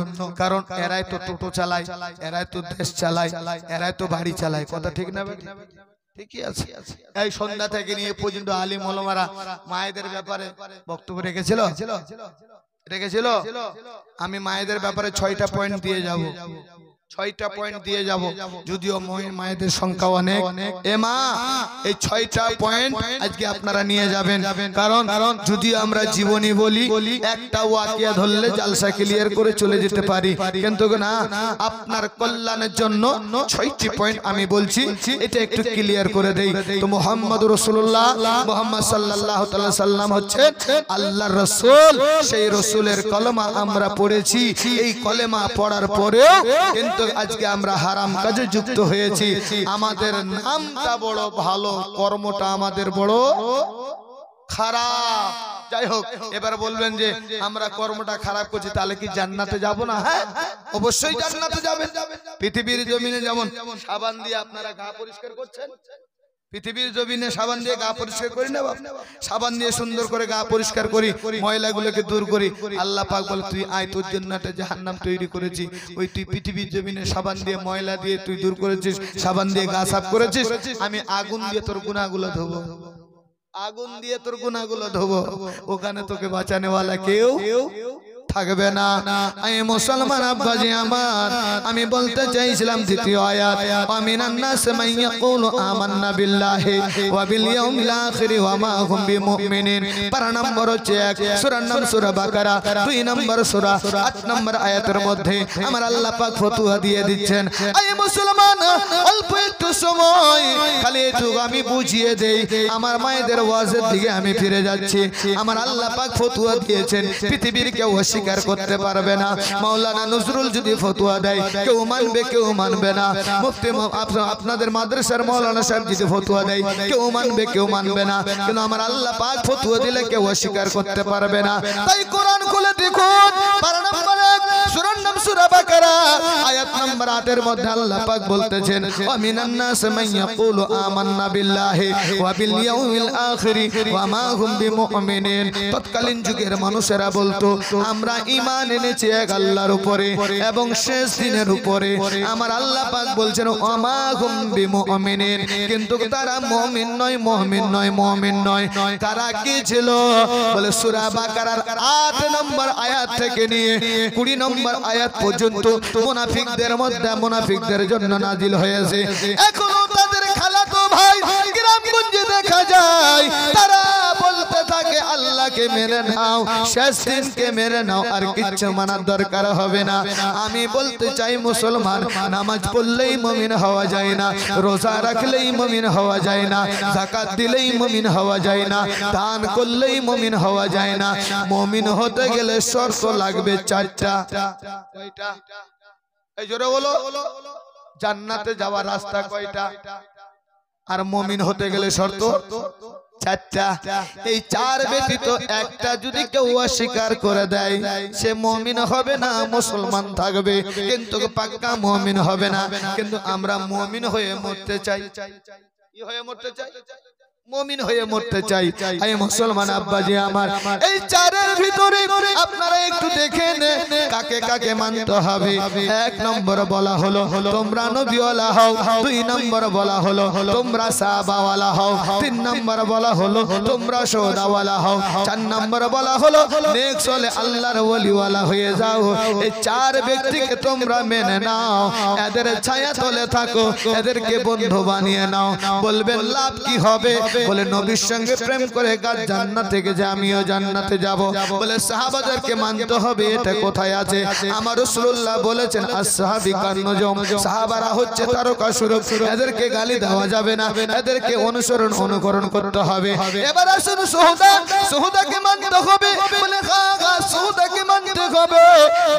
কারণ এরাই তো টোটো চালায়, এরাই তো দেশ চালায়, এরাই তো বাড়ি চালায়, কথা ঠিক না? ঠিকই আছে। এই সন্ধ্যা থেকে নিয়ে পর্যন্ত আলিম ওলামারা মায়েদের ব্যাপারে বক্তব্য রেখেছিল। আমি মায়েদের ব্যাপারে 6টা পয়েন্ট দিয়ে যাব, 6টা পয়েন্ট দিয়ে যাব, যদিও মায়েদের সংখ্যা অনেক। এ মা, এই 6টা পয়েন্ট আজকে আপনারা নিয়ে যাবেন, কারণ যদি আমরা জীবনী বলি একটা ওয়াকিয়া ধরলে জালসা ক্লিয়ার করে চলে যেতে পারি, কিন্তু না, আপনার কল্যাণের জন্য 6টি পয়েন্ট আমি বলছি, এটা একটু ক্লিয়ার করে দেই। তো মুহাম্মদুর রাসূলুল্লাহ, মুহাম্মদ সাল্লাল্লাহু তাআলা সাল্লাম হচ্ছেন আল্লাহর রাসূল, সেই রাসূলের কলেমা আমরা পড়েছি, এই কলেমা পড়ার পরেও কিন্তু আজকে আমরা হারাম কাজে যুক্ত হয়েছি। আমাদের নামটা বড় ভালো, কর্মটা আমাদের বড় খারাপ। যাই হোক, এবার বলবেন যে আমরা কর্মটা খারাপ করছি, তাহলে কি জান্নাতে যাব না? হ্যাঁ, অবশ্যই জান্নাতে যাবেন। পৃথিবীর জমিনে যেমন সাবান দিয়ে আপনারা গা পরিষ্কার করছেন, পৃথিবীর জমিনে সাবান দিয়ে গা পরিষ্কার করি না, সাবান দিয়ে সুন্দর করে গা পরিষ্কার করি, ময়লাগুলোকে দূর করি। আল্লাহ পাক বলে তুই আয়, তোর জন্য একটা জাহান্নাম তৈরি করেছি। ওই তুই পৃথিবীর জমিনে সাবান দিয়ে ময়লা দিয়ে তুই দূর করেছিস, সাবান দিয়ে গা সাফ করেছিস, আমি আগুন দিয়ে তোর গুনাহগুলো ধোবো, আগুন দিয়ে তোর গুনাহগুলো ধোবো, ওখানে তোকে বাঁচানেওয়ালা কেউ থাকবে না। আমি মুসলমান আব্বাজি আমার, আমি বলতে চাইছিলাম দ্বিতীয় আয়াত, আমিনান নাস মান ইয়াকুলু আমান্না বিল্লাহি ওয়া বিল ইয়াউমিল আখির ওয়া মা হুম বিমুমিনিন। পারা নম্বর হচ্ছে 1, সূরার নাম সূরা বাকারা, 2 নম্বর সূরা 8 নম্বর আয়াতের মধ্যে আমার আল্লাহ পাক ফতোয়া দিয়ে দিচ্ছেন। এই মুসলমান, অল্প একটু সময় খালি একটু আমি বুঝিয়ে দেই, আমার মায়েদের ওয়াজের দিকে আমি ফিরে যাচ্ছি। আমার আল্লাহ পাক ফতোয়া দিয়েছেন, পৃথিবীর কেউ স্বীকার করতে পারবে না। মাওলানা নজরুল যদি ফতোয়া দেয়, কেউ মানবে কেউ মানবে না। মুফতি আপনাদের মাদ্রাসার মাওলানা সাহেব যদি ফতোয়া দেয়, কেউ মানবে কেউ মানবে না, কিন্তু আমার আল্লাহ পাক ফতোয়া দিলে কেউ অস্বীকার করতে পারবে না। তাই কোরআন খুলে দেখুন, পারা নম্বর 1 সূরার নাম সূরা সূরা বাকারা আয়াত নাম্বার 8 এর মধ্যে আল্লাহ পাক বলতেছেন ওয়া মিনান নাস মান ইয়াকুলু আমান্না বিল্লাহি ওয়া বিল ইয়াউমিল আখির ওয়া মা হুম বিমুমিনিন। তৎকালীন যুগের মানুষেরা বলতো আমরা ঈমান এনেছি এক আল্লাহর উপরে এবং শেষ দিনের উপরে। আমার আল্লাহ পাক বলছেন ওয়া মা হুম বিমুমিনিন, কিন্তু তারা মুমিন নয়, মুমিন নয়, মুমিন নয়। তারা কি ছিল? বলে সূরা বাকারার 8 নম্বর আয়াত থেকে নিয়ে 20 নম্বর আয়াত পর্যন্ত মুনাফিকদের মধ্যে মুনাফিকদের জন্য নাজিল হয়েছে। এখনো তাদের খালাতো ভাই গ্রামগঞ্জে দেখা যায়, তারা বলতে থাকে আল্লাহকে মেনে নাও, শেষ দিনকে মেনে নাও, আর কিচ্ছু মানার দরকার হবে না। আমি বলতে চাই মুসলমান, নামাজ পড়লেই মুমিন হওয়া যায় না, রোজা রাখলেই মুমিন হওয়া যায় না, যাকাত দিলেই মুমিন হওয়া যায় না, দান করলেই মুমিন হওয়া যায় না। মুমিন হতে গেলে শর্ত লাগবে 4টা। কয়টা? এই জোরে বলো। জান্নাতে যাওয়ার রাস্তা কয়টা? আর মুমিন হতে গেলে শর্ত 4টা। এই 4 ব্যতীত একটা যদি কেউ অস্বীকার করে দেয় সে মুমিন হবে না, মুসলমান থাকবে কিন্তু পাক্কা মুমিন হবে না। কিন্তু আমরা মুমিন হয়ে মরতে চাই। কি হয়ে মরতে চাই? মুমিন হয়ে মরতে চাই। এই মুসলমান আব্বাজি আমার, এই 4 ভিতরে আপনারা একটু দেখেন কাকে কাকে মানতে হবে। 1 নম্বর বলা হলো তোমরা নবীওয়ালা হও, 2 নম্বর বলা হলো তোমরা সাহাবাওয়ালা হও, 3 নম্বর বলা হলো তোমরা শোহদাওয়ালা হও, 4 নম্বর বলা হলো নেক চলে আল্লাহর ওলিওয়ালা হয়ে যাও। এই 4 ব্যক্তিকে তোমরা মেনে নাও, এদের ছায়া তলে থাকো, এদেরকে বন্ধু বানিয়ে নাও। বলবেন লাভ কি হবে? বলে নবীর সঙ্গে প্রেম করে গাছ জান্নাত থেকে যে আমিও জান্নাতে যাব। বলে সাহাবাদেরকে মানতে হবে। এটা কোথায় আছে? আমার রাসূলুল্লাহ বলেছেন আসহাবী কান্নজম, সাহাবারা হচ্ছে তারকা স্বরূপ, এদেরকে গালি দেওয়া যাবে না, এদেরকে অনুকরণ করতে হবে। এবার আসুন সুহদাকে মানতে হবে। বলে সুহদাকে মানতে হবে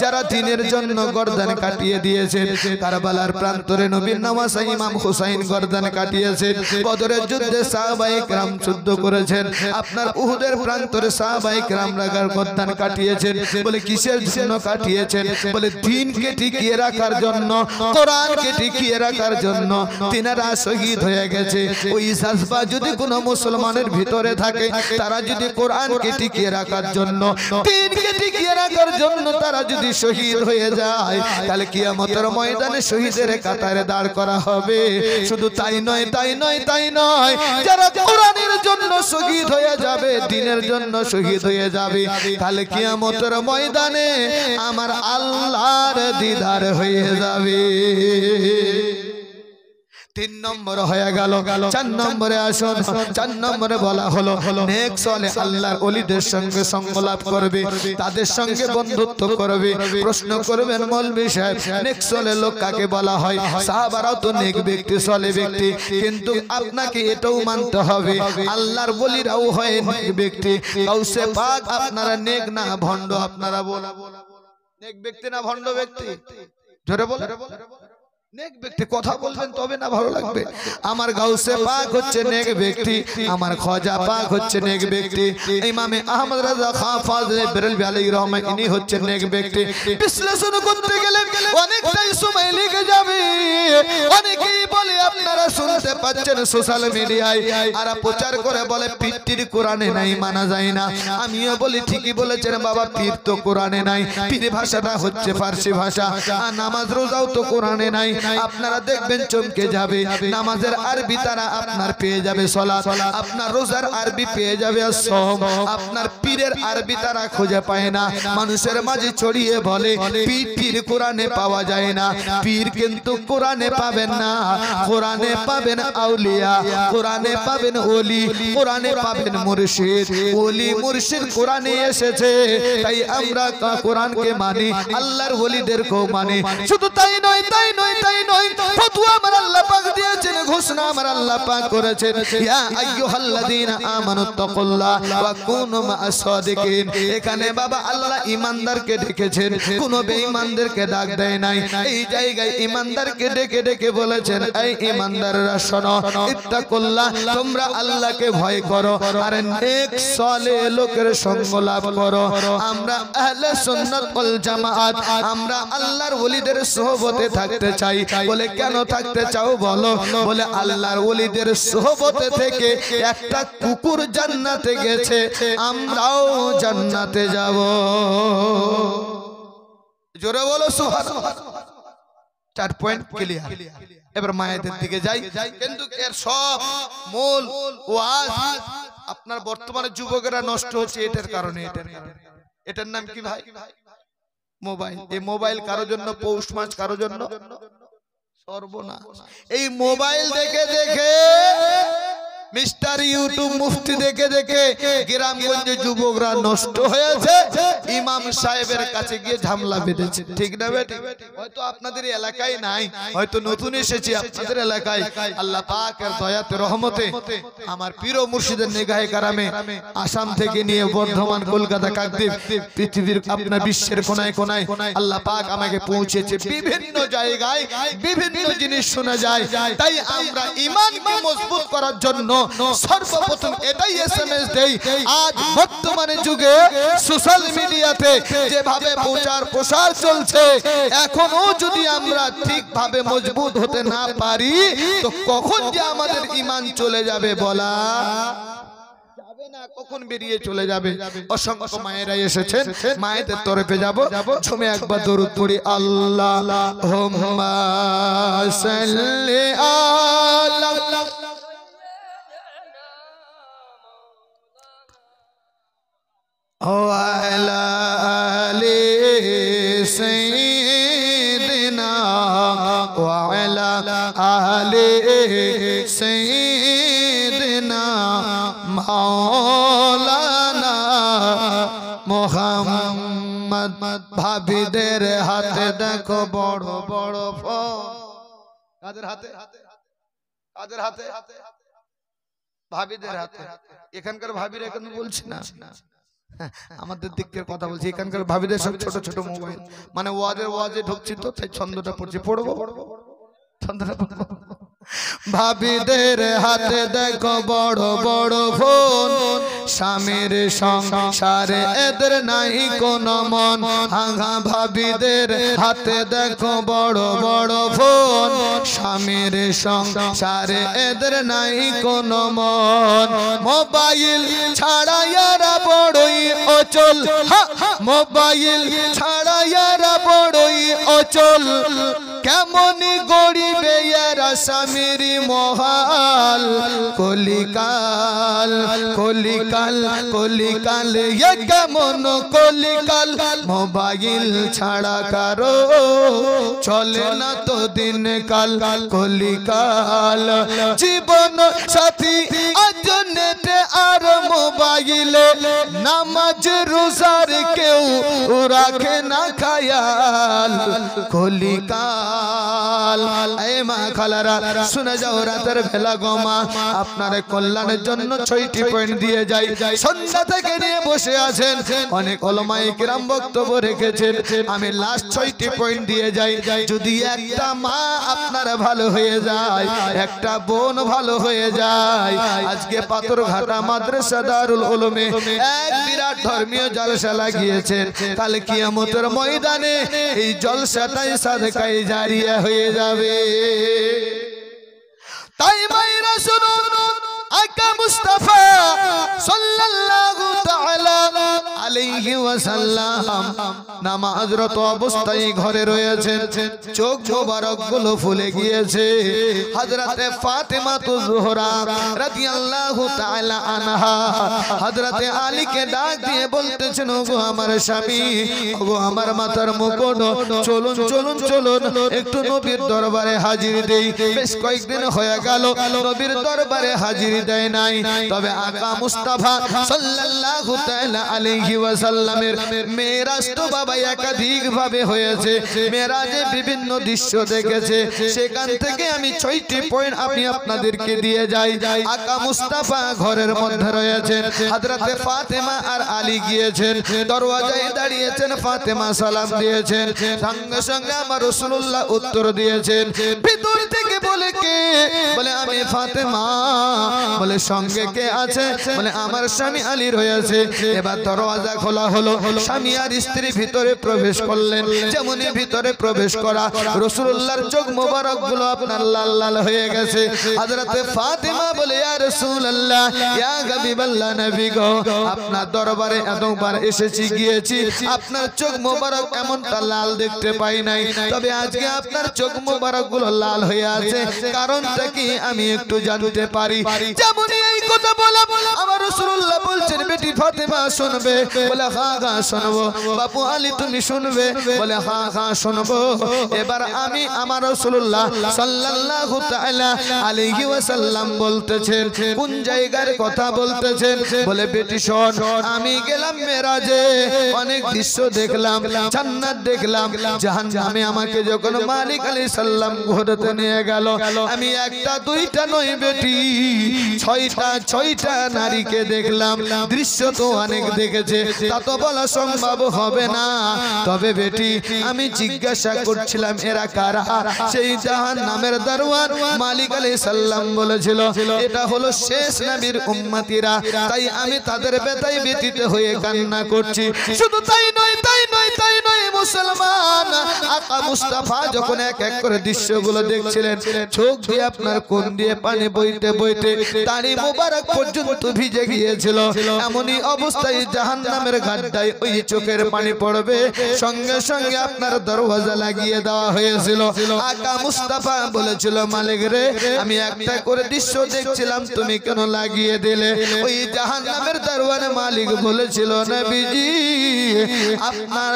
যারা দ্বীনের জন্য গর্দান কাটিয়ে দিয়েছে। কারবালার প্রান্তরে নবীর নওয়াসা ইমাম হুসাইন গর্দান কাটিয়েছে। বদরের যুদ্ধে সাহাবায়ে কেরাম যুদ্ধ করেছেন। আপনার উহুদের প্রান্তরে সাহাবায়ে কেরাম গর্দান কাটিয়েছেন। বলে কিসের জন্য কাটিয়েছেন? বলে দ্বীনকে টিকিয়ে রাখার জন্য, কোরআনকে টিকিয়ে রাখার জন্য। তিনারা শহীদ হয়ে গেছে। ওই জাজবা যদি কোনো মুসলমানের ভিতরে থাকে, তারা যদি কোরআনকে টিকিয়ে রাখার জন্য, দ্বীনকে টিকিয়ে রাখার জন্য তারা যদি শহীদ হয়ে যায়, তাহলে কিয়ামতের ময়দানে শহীদের কাতারে দাঁড় করা হবে। শুধু তাই নয়, তাই নয়, তাই নয়, যারা কোরআনের জন্য শহীদ হয়ে যাবে, দ্বীনের জন্য শহীদ হয়ে যাবে, তাহলে কিয়ামতের ময়দানে আমার আল্লাহর দিদার হয়ে যাবে। 3 নম্বর হয়ে গেল। 4 নম্বরে আসুন। 4 নম্বরে বলা হলো নেক সালেহ আল্লাহর ওলিদের সঙ্গে সঙ্গ লাভ করবে, তাদের সঙ্গে বন্ধুত্ব করবে। প্রশ্ন করবেন মৌলভী সাহেব, নেক সালেহ লোক কাকে বলা হয়? সাহাবারাও তো নেক ব্যক্তি, সালেহ ব্যক্তি, কিন্তু আপনাকে এটাও মানতে হবে আল্লাহর ওলিরাও হয় নেক ব্যক্তি। গাউসে পাক আপনারা নেক না ভণ্ড? আপনারা বলা নেক ব্যক্তি না ভণ্ড ব্যক্তি? জোরে বল। নেক ব্যক্তি। কথা বলবেন তবে না ভালো লাগবে। আমার গাউসে পাক হচ্ছে নেক ব্যক্তি, আমার খাজা পাক হচ্ছে নেক ব্যক্তি, ইমামে আহমদ রাজা খান ফাজলে বেরেলভী আলাইহির রহমান ইনি হচ্ছেন নেক ব্যক্তি। বিশ্লেষণ করতে গেলে অনেকটাই সময় লেগে যাবে। অনেকেই বলে, আপনারা শুনতে পাচ্ছেন সোশ্যাল মিডিয়ায়, আর প্রচার করে বলে পীরটির কোরআনে নাই, মানা যায় না। আমিও বলি ঠিকই বলেছেন বাবা, পীর তো কোরআনে নাই, পীর ভাষাটা হচ্ছে ফার্সি ভাষা, আর নামাজ রোজাও তো কোরআনে নাই। আপনারা দেখবেন চমকে যাবে, নামাজের আরবি তারা আপনার পেয়ে যাবে সালাত, আপনার রোজার আরবি পেয়ে যাবে সওম, আপনার পীরের আরবি তারা খুঁজে পায় না। মানুষের মাঝে ছড়িয়ে বলে পীর কোরআনে পাওয়া যায় না। পীর কিন্তু কোরআনে পাবেন না, কোরআনে পাবেন আউলিয়া, কোরআনে পাবেন ওলি, কোরআনে পাবেন মুর্শিদ। ওলি মুর্শিদ কোরআনে এসেছে, তাই আমরা কোরআনকে মানি, আল্লাহর ওলিদেরকেও মানি। শুধু তাই নয়, তাই নয়, তাই নয়, ফতোয়া আমার আল্লাহ পাক দিয়েছেন, ঘোষণা আমার আল্লাহ পাক করেছেন, ইয়া আইয়ুহাল্লাযীনা আমানুত্তাকুল্লাহ ওয়া কুনু মা'আস সাদিকিন। এখানে বাবা আল্লাহ ঈমানদারকে ডেকেছেন, কোন বেঈমানদেরকে ডাক দেয় নাই। এই জায়গায় ঈমানদারকে ডেকে ডেকে বলেছেন, এই ঈমানদাররা শোনো, ইত্তাকুল্লাহ, তোমরা আল্লাহকে ভয় করো আর নেক সালেহ লোকের সঙ্গ লাভ করো। আমরা আহলে সুন্নাত ওয়াল জামাআত, আমরা আল্লাহর ওলিদের সোহবতে থাকতে চাই। বলে কেন থাকতে চাও বলো? বলে আল্লাহর ওলিদের সোহবতে থেকে একটা কুকুর জান্নাতে গেছে, আমরাও জান্নাতে যাব। জোরে বলো সুবহানাল্লাহ। 4 পয়েন্ট ক্লিয়ার। এবার মায়েদের দিকে যাই, কিন্তু এর সব মূল ওয়াজ আপনার বর্তমানে যুবকেরা নষ্ট হচ্ছে এটার কারণে। এটার নাম কি ভাই? মোবাইল। এই মোবাইল কারোর জন্য পৌষ মাস, কারোর জন্য সর্বনাশ। এই মোবাইল দেখে দেখে মিস্টার ইউটিউব মুফতি দেখে দেখে গ্রামগঞ্জে যুবকরা নষ্ট হয়েছে। ইমাম সাহেবের কাছে গিয়ে ঝামেলা বেঁধেছে, ঠিক না বেটি? হয়তো আপনাদের এলাকায় নাই, হয়তো নতুন এসেছি আপনাদের এলাকায়। আল্লাহ পাকের দয়াতে রহমতে আমার পীর ও মুর্শিদের নিগাহে কারামে আসাম থেকে নিয়ে বর্ধমান, কলকাতা, কাকদ্বীপ, পৃথিবীর আপনার বিশ্বের কোনায় কোনায় আল্লাহ পাক আমাকে পৌঁছেছে। বিভিন্ন জায়গায় বিভিন্ন জিনিস শোনা যায়। তাই আমরা ঈমানকে মজবুত করার জন্য সর্বপ্রথম এটাই এসএমএস দেই। আজ বর্তমানে যুগে সোশ্যাল মিডিয়াতে যেভাবে প্রচার চলছে, এখনো যদি আমরা ঠিকভাবে মজবুত হতে না পারি, তো কখন যে আমাদের ঈমান চলে যাবে বলা যাবে না, কখন বেরিয়ে চলে যাবে। অসংখ্য মায়েরা এসেছেন, মায়েদের তরফে যাব, ঝুমে একবার দরুদ পড়ি। আল্লাহুম্মা সাল্লি আলা ওয়ালা আলি সাইয়্যিদিনা ওয়ালা আলি সাইয়্যিদিনা মাওলানা মুহাম্মদ। ভাবিদের হাতে দেখো বড় বড় ফোন। কাদের হাতে? কাদের হাতে? ভাবিদের হাতে। এখানকার ভাবিরা এখন বলছি না, আমাদের দিকের কথা বলছি। এখানকার ভাবিদের সব ছোট ছোট মোবাইল, মানে ওয়াজে ঢুকছি তো তাই ছন্দটা পড়ছি, পড়বো ছন্দটা পড়বো। ভাবিদের হাতে দেখো বড় বড় ফোন, স্বামীর সংসারে এদের নাই কোনো মন। হাঙ্গা ভাবিদের হাতে দেখো বড় বড় ফোন, স্বামীর সংসারে এদের নাই কোনো মন। মোবাইল ছাড়া এরা বড়ই অচল, মোবাইল ছাড়া এরা বড়ই অচল। কেমনি গড়িবে এরা স্বামীর মহাল। কলিকাল কলিকাল কলিকাল, এ কেমন কলিকাল। মোবাইল ছাড়া কারো চলে না তো দিন কাল। কলিকাল জীবন সাথী আজ নেটে আর মোবাইলে, নামাজ রোজার কেউ রাখে না খায়াল। কলিকাল এ মা খালারা শুনে যাও, রাতের বেলা গোমা আপনার কল্যাণের জন্য 6টি পয়েন্ট দিয়ে যাই। সন্ধ্যা থেকে নিয়ে বসে আছেন, অনেক ওলামায়ে কিরাম বক্তব্য রেখেছেন, আমি লাস্ট 6টি পয়েন্ট দিয়ে যাই। যদি একটা মা আপনার ভালো হয়ে যায়, একটা বোন ভালো হয়ে যায়, আজকে পাথরঘাটা মাদ্রাসা দারুল উলুমে এক বিরাট ধর্মীয় জলসা লাগিয়েছেন। কাল কিয়ামতের ময়দানে এই জলসাটাই সাদকায়ে জারিয়া হয়ে যাবে। তাই মাইরা শুনুন, আকা মুস্তাফা সাল্লাল্লাহু তাআলা আলাইহি ওয়াসাল্লাম নামাজরত অবস্থায় ঘরে রয়েছেন, চোখ মোবারক গুলো ফুলে গিয়েছে। হযরতে ফাতেমা জোহরা রাদিয়াল্লাহু তাআলা আনহা হযরতে আলীকে ডাক দিয়ে বলতেছেন, ওগো আমার স্বামী, ওগো আমার মাথার মুকুট, চলুন চলুন চলুন একটু নবীর দরবারে হাজির দেই। বেশ কয়েকদিন হয়ে গেল নবীর দরবারে হাজির দেয় নাই। তবে আকা মুস্তাফা সাল্লাল্লাহু তাআলা আলাইহি ওয়াসাল্লামের মেরাজ তো বাবা একাধিক ভাবে হয়েছে, মেরাজে বিভিন্ন দৃশ্য দেখেছে। সেখান থেকে আমি 6টি পয়েন্ট আমি আপনাদেরকে দিয়ে যাই। আকা মুস্তাফা ঘরের মধ্যে রয়েছেন, হযরতে ফাতেমা আর আলী গিয়েছেন, দরওয়াজায় দাঁড়িয়েছেন, ফাতেমা সালাম দিয়েছেন, সঙ্গে সঙ্গে আমার রাসূলুল্লাহ উত্তর দিয়েছেন। ভিতর থেকে বলে কে? বলে আমি ফাতেমা। বলে সঙ্গে কে আছে? বলে আমার স্বামী আলী রয়েছে। এবার দরওয়াজা খোলা হলো, স্বামী আর স্ত্রী ভিতরে প্রবেশ করলেন। যেমনই ভিতরে প্রবেশ করা, রাসূলুল্লাহর চোখ মোবারক গুলো আপনার লাল লাল হয়ে গেছে। হযরতে ফাতেমা বলে ইয়া রাসূলুল্লাহ, ইয়া হাবিবাল্লাহ, নবী গো, আপনার দরবারে এতবার এসেছি গিয়েছি, আপনার চোখ মোবারক এমনটা লাল দেখতে পাই নাই, তবে আজকে আপনার চোখ মোবারক গুলো লাল হয়ে আছে, কারণটা কি আমি একটু জানতে পারি? যেমনই এই কথা বলা, আমার রাসূলুল্লাহ বলছেন বেটি ফাতেমা শুনবে? বলে হ্যাঁ হ্যাঁ শুনবো। বাপু আলী তুমি শুনবে? বলে হ্যাঁ হ্যাঁ শুনবো। এবার আমি আমার রাসূলুল্লাহ সাল্লাল্লাহু তাআলা আলাইহি ওয়াসাল্লাম বলতেছেন, কোন জায়গার কথা বলতেছেন? বলে বেটি শোন, আমি গেলাম মেরাজে, অনেক দৃশ্য দেখলাম, জান্নাত দেখলাম, জাহান্নামে আমাকে যখন মালিক আলাইহিস সালাম ঘোরাতে নিয়ে গেল, আমি একটা দুইটা নয় বেটি, ছয়টা নারীকে দেখলাম। দৃশ্য তো অনেক দেখেছে, তা তো বলা সম্ভব হবে না, তবে বেটি আমি জিজ্ঞাসা করছিলাম এরা কারা? সেই জাহান্নামের দারওয়ান মালিক আলাইহিস সালাম বলেছিল এটা হলো শেষ নবীর উম্মতিরা, তাই আমি তাদের ব্যথায় ব্যথিত হয়ে কান্না করছি। শুধু তাই নয়, তাই নয়, তাই নয় মুসলমান, আকা মুস্তাফা যখন এক এক করে দৃশ্যগুলো দেখছিলেন, চোখ দিয়ে আপনার কোন দিয়ে পানি বইতে বইতে দাড়ি মোবারক পর্যন্ত ভিজে গিয়েছিল। এমনই অবস্থায় জাহান্নামের গাড্ডায় ওই চোখের পানি পড়বে, সঙ্গে সঙ্গে আপনার দরওয়াজা লাগিয়ে দেওয়া হয়েছিল। আকা মুস্তাফা বলেছিল মালিক রে, আমি একটা করে দৃশ্য দেখছিলাম, তুমি কেন লাগিয়ে দিলে? ওই জাহান্নামের দরওয়ানে মালিক বলেছিল নবীজি, আপনার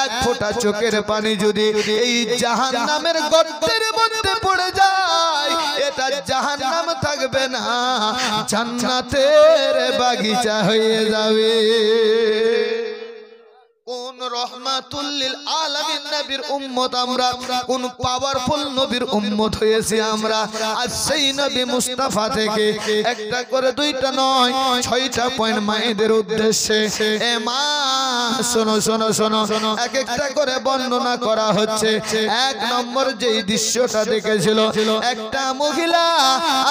এক ফোঁটা চোখের পানি যদি এই জাহান্নামের গর্তের মধ্যে পড়ে যায়, এটা জাহান্নাম থাকবে না, জান্নাতের বাগিচা হয়ে যাবে। কোন রহমাতুল লিল আলামিন নবীর উম্মত আমরা, কোন পাওয়ারফুল নবীর উম্মত হয়েছি আমরা। আজ সেই নবী মুস্তাফা থেকে একটা করে দুইটা নয়, 6টা পয়েন্ট মায়েদের উদ্দেশ্যে। এ মা শোনো শোনো শোনো, এক একটা করে বর্ণনা করা হচ্ছে। এক নম্বর যেই দৃশ্যটা দেখেছিল, একটা মহিলা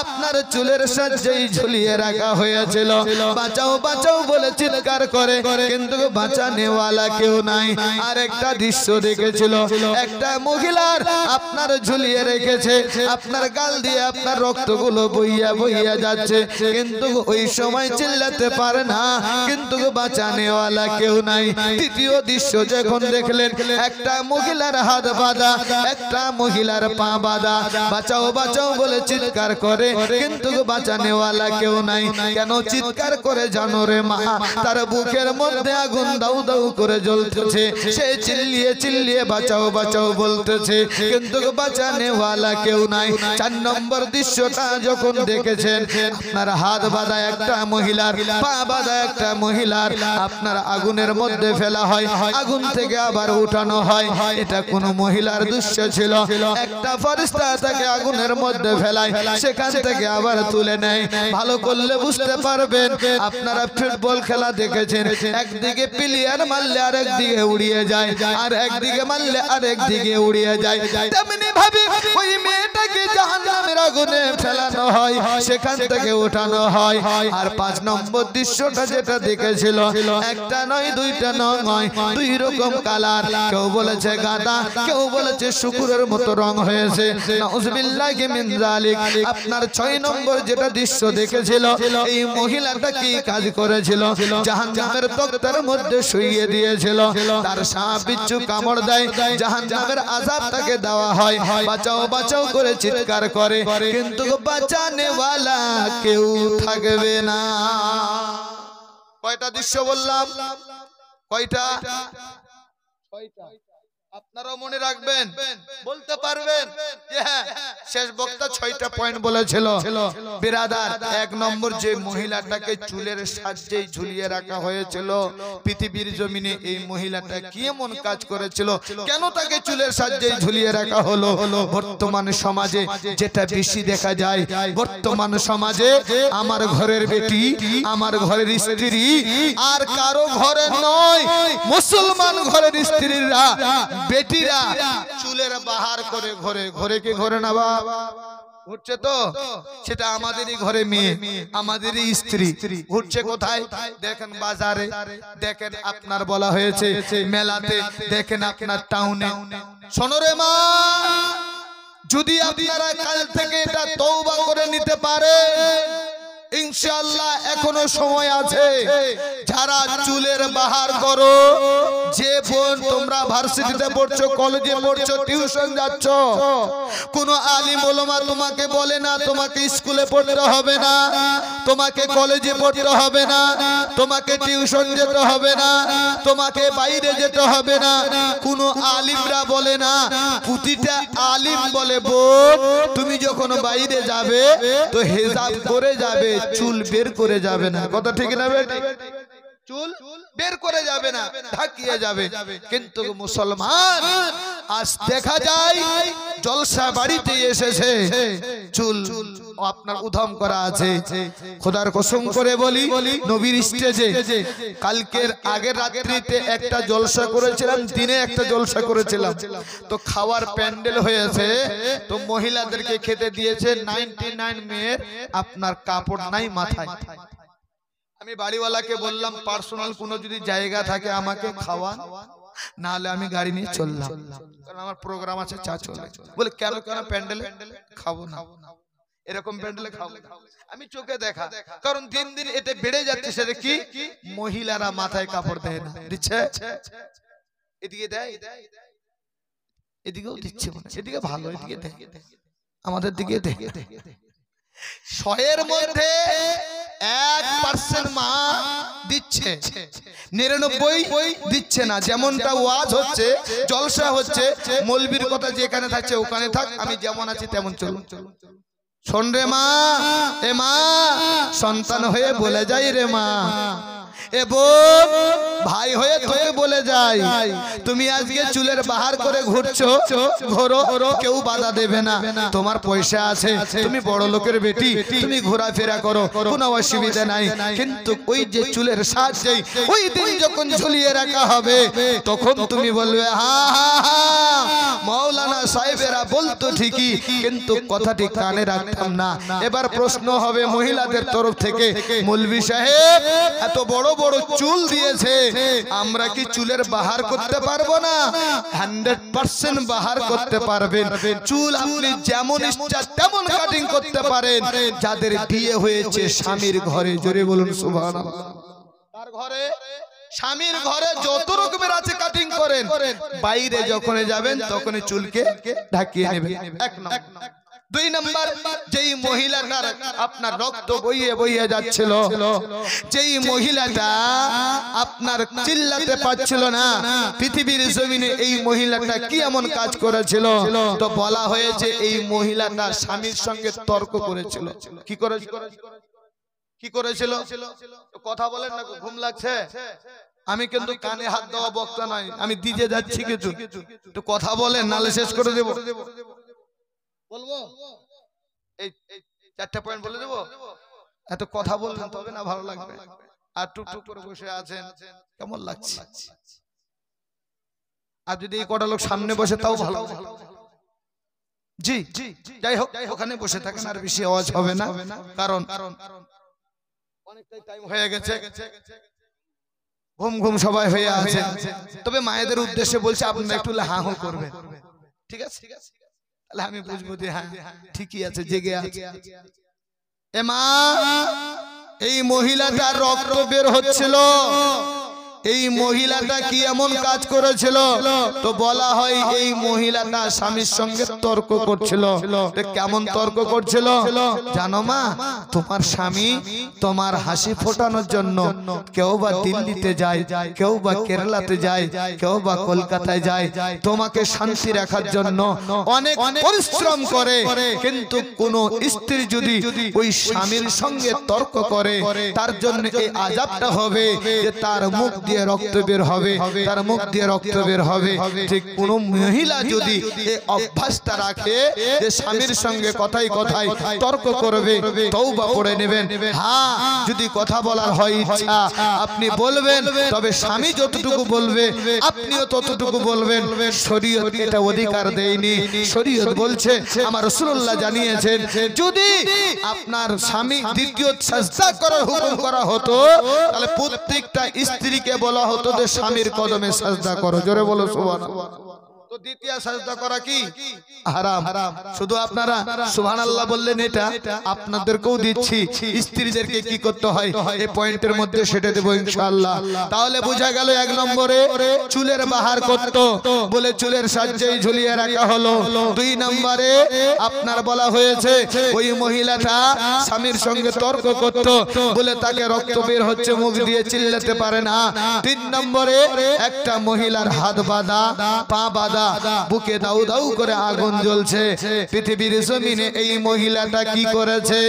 আপনার চুলের সাহায্যেই ঝুলিয়ে রাখা হয়েছিল, বাঁচাও বাঁচাও বলে চিৎকার করে, কিন্তু বাঁচানেওয়ালা কেউ নাই। আর একটা দৃশ্য দেখেছিল, একটা মহিলার আপনার ঝুলিয়ে রেখেছে, আপনার গাল দিয়ে আপনার রক্তগুলো বইয়া বইয়া যাচ্ছে, কিন্তু ওই সময় চিল্লাতে পারে না, কিন্তু বাঁচানেওয়ালা কেউ নাই। তৃতীয় দৃশ্য যখন দেখলেন, একটা মহিলার হাত বাঁধা, একটা মহিলার পা বাঁধা, বাঁচাও বাঁচাও বলে চিৎকার করে, কিন্তু বাঁচানেওয়ালা কেউ নাই। কেন চিৎকার করে জানো রে মা? তার বুকের মধ্যে আগুন দাউ দাউ করে জ্বলতেছে, সে চিল্লিয়ে চিল্লিয়ে বাঁচাও বাঁচাও বলতেছে, কিন্তু বাঁচানেওয়ালা কেউ নাই। 4 নম্বর দৃশ্যটা যখন দেখেছেন, আপনার হাত বাঁধা একটা মহিলার, পা বাঁধা একটা মহিলার আপনার আগুনের মধ্যে ফেলা হয়, আগুন থেকে আবার উঠানো হয়। এটা কোন মহিলার দৃশ্য ছিল। একটা ফেরেশতা তাকে আগুনের মধ্যে ফেলায়, সেখান থেকে আবার তুলে নেয়। ভালো করলে বুঝতে পারবেন, আপনারা ফুটবল খেলা দেখেছেন, একদিকে প্লেয়ার মারলে আরেক দিকে উড়িয়ে যায়, আর একদিকে মারলে আরেক দিকে উড়িয়ে যায়। তেমনি ভাবে ওই মেয়েটাকে জাহান্নামের আগুনে ফেলানো হয়, সেখান থেকে উঠানো হয়। আর 5 নম্বর দৃশ্যটা যেটা দেখেছিল, একটা নয় দুইটা নয়, 2 রকম কালার, কেউ বলেছে গাদা, কেউ বলেছে শুকুরের মতো রং হয়েছে, নাউজুবিল্লাহি মিন যালিক। আপনার 6 নম্বর যেটা দৃশ্য দেখেছিল, এই মহিলাটা কি কাজ করেছিল? জাহান্নামের তক্তার মধ্যে শুইয়ে দিয়েছিল, তার সাপ বিচ্ছু কামড় দেয়, জাহান্নামের আযাব তাকে দেওয়া হয়, বাঁচাও বাঁচাও করে চিৎকার করে, কিন্তু বাঁচানেওয়ালা কেউ থাকবে না। কয়টা দৃশ্য বললাম? কয়টা? আপনারাও মনে রাখবেন, বলতে পারবেন যে হ্যাঁ শেষ বক্তা 6টা পয়েন্ট বলেছিল। বিরাদার, 1 নম্বর যে মহিলাটাকে চুলের সাহায্যে ঝুলিয়ে রাখা হয়েছিল পৃথিবীর জমিনে, এই মহিলাটা কি এমন কাজ করেছিল, কেন তাকে চুলের সাহায্যে ঝুলিয়ে রাখা হলো? বর্তমান সমাজে যেটা বেশি দেখা যায়, বর্তমান সমাজে আমার ঘরের বেটি, আমার ঘরের স্ত্রী আর কারো ঘরে নয়, মুসলমান ঘরের স্ত্রীরা বেটিরা চুলের বাহার করে ঘরে ঘরে কি ঘরে না বাবা ঘুরছে, তো সেটা আমাদেরই ঘরে মেয়ে, আমাদেরই স্ত্রী ঘুরছে। কোথায় দেখেন? বাজারে দেখেন, আপনার বলা হয়েছে মেলাতে দেখেন, আপনার টাউনে। শোনো রে মা, যদি আপনারা কাল থেকে এটা তওবা করে নিতে পারে, ইনশাআল্লাহ এখনো সময় আছে। যারা চুলের বাহার করো, যে বোন তোমরা ভার্সিটিতে পড়ছো, কলেজে পড়ছো, টিউশন যাচ্ছ, কোন আলিম ওলামা তোমাকে বলে না তোমাকে স্কুলে পড়তে হবে না, তোমাকে কলেজে পড়তে হবে না, তোমাকে টিউশন যেতে হবে না, তোমাকে বাইরে যেতে হবে না, কোন আলিমরা বলে না। প্রতিটা আলিম বলে বোন তুমি যখন বাইরে যাবে তো হিজাব করে যাবে, চুল বের করে যাবে না। কথা ঠিক না বেটি? চুল বের করে যাবে না, ঢাকিয়ে যাবে। কিন্তু মুসলমান আজ দেখা যায় জলসা বাড়িতে এসেছে, চুল আপনার উধাম করা আছে। খোদার কসম করে বলি, নবীর স্টেজে কালকের আগের রাত্রিতে একটা জলসা করেছিলাম, দিনে একটা জলসা করেছিলাম, তো খাওয়ার প্যান্ডেল হয়েছে, তো মহিলাদেরকে খেতে দিয়েছে 99 মেয়ের আপনার কাপড় নাই মাথায়। আমি বাড়িওয়ালাকে বললাম পার্সোনাল কোনো যদি জায়গা থাকে আমাকে খাওয়ান, না হলে আমি গাড়ি নিয়ে চললাম, কারণ আমার প্রোগ্রাম আছে। চা চলে বলে কেন কেন প্যান্ডেলে খাবো না, এরকম প্যান্ডেলে খাবো। আমি চোখে দেখা, কারণ দিন দিন এটা বেড়ে যাচ্ছে। সেটা কি? মহিলারা মাথায় কাপড় দেয় না, দিচ্ছে এদিকে দেয়, এদিকেও দিচ্ছে, এদিকে ভালো, এদিকে দেয়, আমাদের দিকে দেখে 100-এর মধ্যে 1% মা দিচ্ছে, 99 দিচ্ছে না। যেমনটা ওয়াজ হচ্ছে, জলসা হচ্ছে, মৌলবীর কথা যেখানে থাকছে ওখানে থাক, আমি যেমন আছি তেমন চলুন। শোন রে মা, এ মা, সন্তান হয়ে বলে যাই রে মা, এ বোন ভাই হয়ে তোকে বলে যাই, তুমি আজকে চুলের বাহার করে ঘুরছো, ঘোরো, কেউ বাধা দেবে না। তোমার পয়সা আছে, তুমি বড় লোকের বেটি, তুমি ঘোরাফেরা করো, কোনো অসুবিধা নাই। কিন্তু ওই যে চুলের সাহায্যে ওই দিন যখন ঝুলিয়ে রাখা হবে, তখন তুমি বলবে হা হা হা, মাওলানা সাহেবেরা বলতো ঠিকই, কিন্তু কথাটি কানে রাখতাম না। এবার প্রশ্ন হবে মহিলাদের তরফ থেকে, মৌলভী সাহেব এত বড় বড় চুল দিয়েছে, আমরা কি চুলের বাহার করতে পারবো না? 100% বাহার করতে পারবেন। চুল আপনি যেমন ইচ্ছা তেমন কাটিং করতে পারেন। যাদের বিয়ে হয়েছে স্বামীর ঘরে, জোরে বলুন সুবহানাল্লাহ। তার ঘরে, স্বামীর ঘরে যত রকমের আছে কাটিং করেন, বাইরে যখন যাবেন তখন চুলকে ঢাকিয়ে নেবেন। 1 নম্বর। 2 নম্বর, যেই মহিলাটার আপনার রক্ত বইয়ে বইয়ে যাচ্ছিল, যেই মহিলাটা আপনার চিল্লাতে পারছিল না, পৃথিবীর জমিনে এই মহিলাটা কি এমন কাজ করেছিল? তো বলা হয়েছে এই মহিলাটা স্বামীর সঙ্গে তর্ক করেছিল। কি করেছিল? কি করেছিল? কথা বলেন না, ঘুম লাগছে? আমি কিন্তু কানে হাত দেওয়া বক্তা নয়, আমি দিতে যাচ্ছি কিছু, একটু কথা বলেন নালে শেষ করে দেব। বলবো এই 4টা পয়েন্ট বলে দেবো, এত কথা বলবেন তবে না ভালো লাগবে। আর টুকটুক করে বসে আছেন, কেমন লাগছে? আর যদি এই কটা লোক সামনে বসে তাও ভালো। জি যাই হোক, ওখানে বসে থাকেন, আর বেশি আওয়াজ হবে না, কারণ অনেকটাই টাইম হয়ে গেছে, ঘুম ঘুম সবাই হয়ে আছে। তবে মায়েদের উদ্দেশ্যে বলছি, আপনারা একটু হা হু করবেন, ঠিক আছে? তাহলে আমি বুঝবো যে হ্যাঁ ঠিকই আছে, জেগে আছে। এ মা, এই মহিলাটার রক্ত বের হচ্ছিল, এই মহিলাটা কি এমন কাজ করেছিল? তো বলা হয় এই মহিলাটা স্বামীর সঙ্গে তর্ক করছিল। কেমন তর্ক করছিল জানো মা? তোমার স্বামী তোমার হাসি ফোটানোর জন্য কেউ বা দিল্লিতে যায়, কেউ বা কেরালাতে যায়, কেউ বা কলকাতায় যায়, তোমাকে শান্তি রাখার জন্য অনেক পরিশ্রম করে। কিন্তু কোন স্ত্রী যদি ওই স্বামীর সঙ্গে তর্ক করে, তার জন্য এই আযাবটা হবে যে তার মুখ দিয়ে রক্ত বের হবে, তার মুখ দিয়ে রক্ত বের হবে। ঠিক কোন মহিলা যদি এই অভ্যাসটা রাখে যে স্বামীর সঙ্গে কথাই কথাই তর্ক করবে, তওবা পড়ে নেবেন। হ্যাঁ, যদি কথা বলার হয় ইচ্ছা আপনি বলবেন, তবে স্বামী যতটুকু বলবে আপনিও ততটুকু বলবেন। শরীয়ত এটা অধিকার দেয়নি। শরীয়ত বলছে, আমার রাসূলুল্লাহ জানিয়েছেন, যদি আপনার স্বামী দ্বিতীয় সাজদা করার হুকুম করা হতো, তাহলে প্রত্যেকটা স্ত্রীকে বলা হতো যে স্বামীর কদমে সাজদা করো। জোরে বলো সুবহানাল্লাহ। তো দ্বিতীয় সাজদা করা কি হারাম। শুধু আপনারা সুবহানাল্লাহ বললেন, এটা আপনাদেরকেও দিচ্ছি, স্ত্রীদেরকে কি করতে হয় এই পয়েন্টের মধ্যে সেটা দেব ইনশাআল্লাহ। তাহলে বোঝা গেল, এক নম্বরে চুলের বাহার করত বলে চুলের সাহায্যেই ঝুলিয়ে রাখা হলো। দুই নম্বরে আপনার বলা হয়েছে ওই মহিলাটা স্বামীর সঙ্গে তর্ক করত বলে তাকে রক্ত বের হচ্ছে, মুখ দিয়ে চিল্লাতে পারে না। তিন নম্বরে একটা মহিলার হাত বাঁধা, পা বাঁধা, বুকে দাউ দাউ করে আগুন জ্বলছে। পৃথিবীর জমিনে এই মহিলাটা কি করেছে?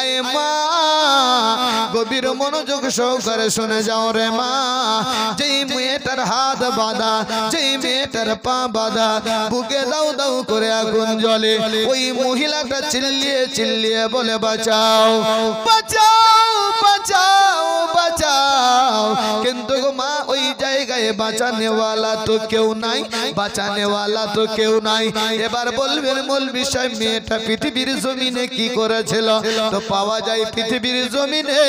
আয় মা, গভীর মনোযোগ সহকারে শুনে যাও রে মা। যেই মেয়েটার হাত বাঁধা, যেই মেয়েটার পা বাঁধা, বুকে দাউ দাউ করে আগুন জ্বলে, ওই মহিলাটা চিল্লিয়ে চিল্লিয়ে বলে, বাঁচাও বাঁচাও বাঁচাও বাঁচাও। কিন্তু গো মা, ওই জায়গায় বাঁচানেওয়ালা তো কেউ নাই, বাঁচানেওয়ালা তো কেউ নাই। এবার বলবেন মৌলভী সাহেব, মেয়েটা পৃথিবীর জমিনে কি করেছিল? তো পাওয়া যায় পৃথিবীর জমিনে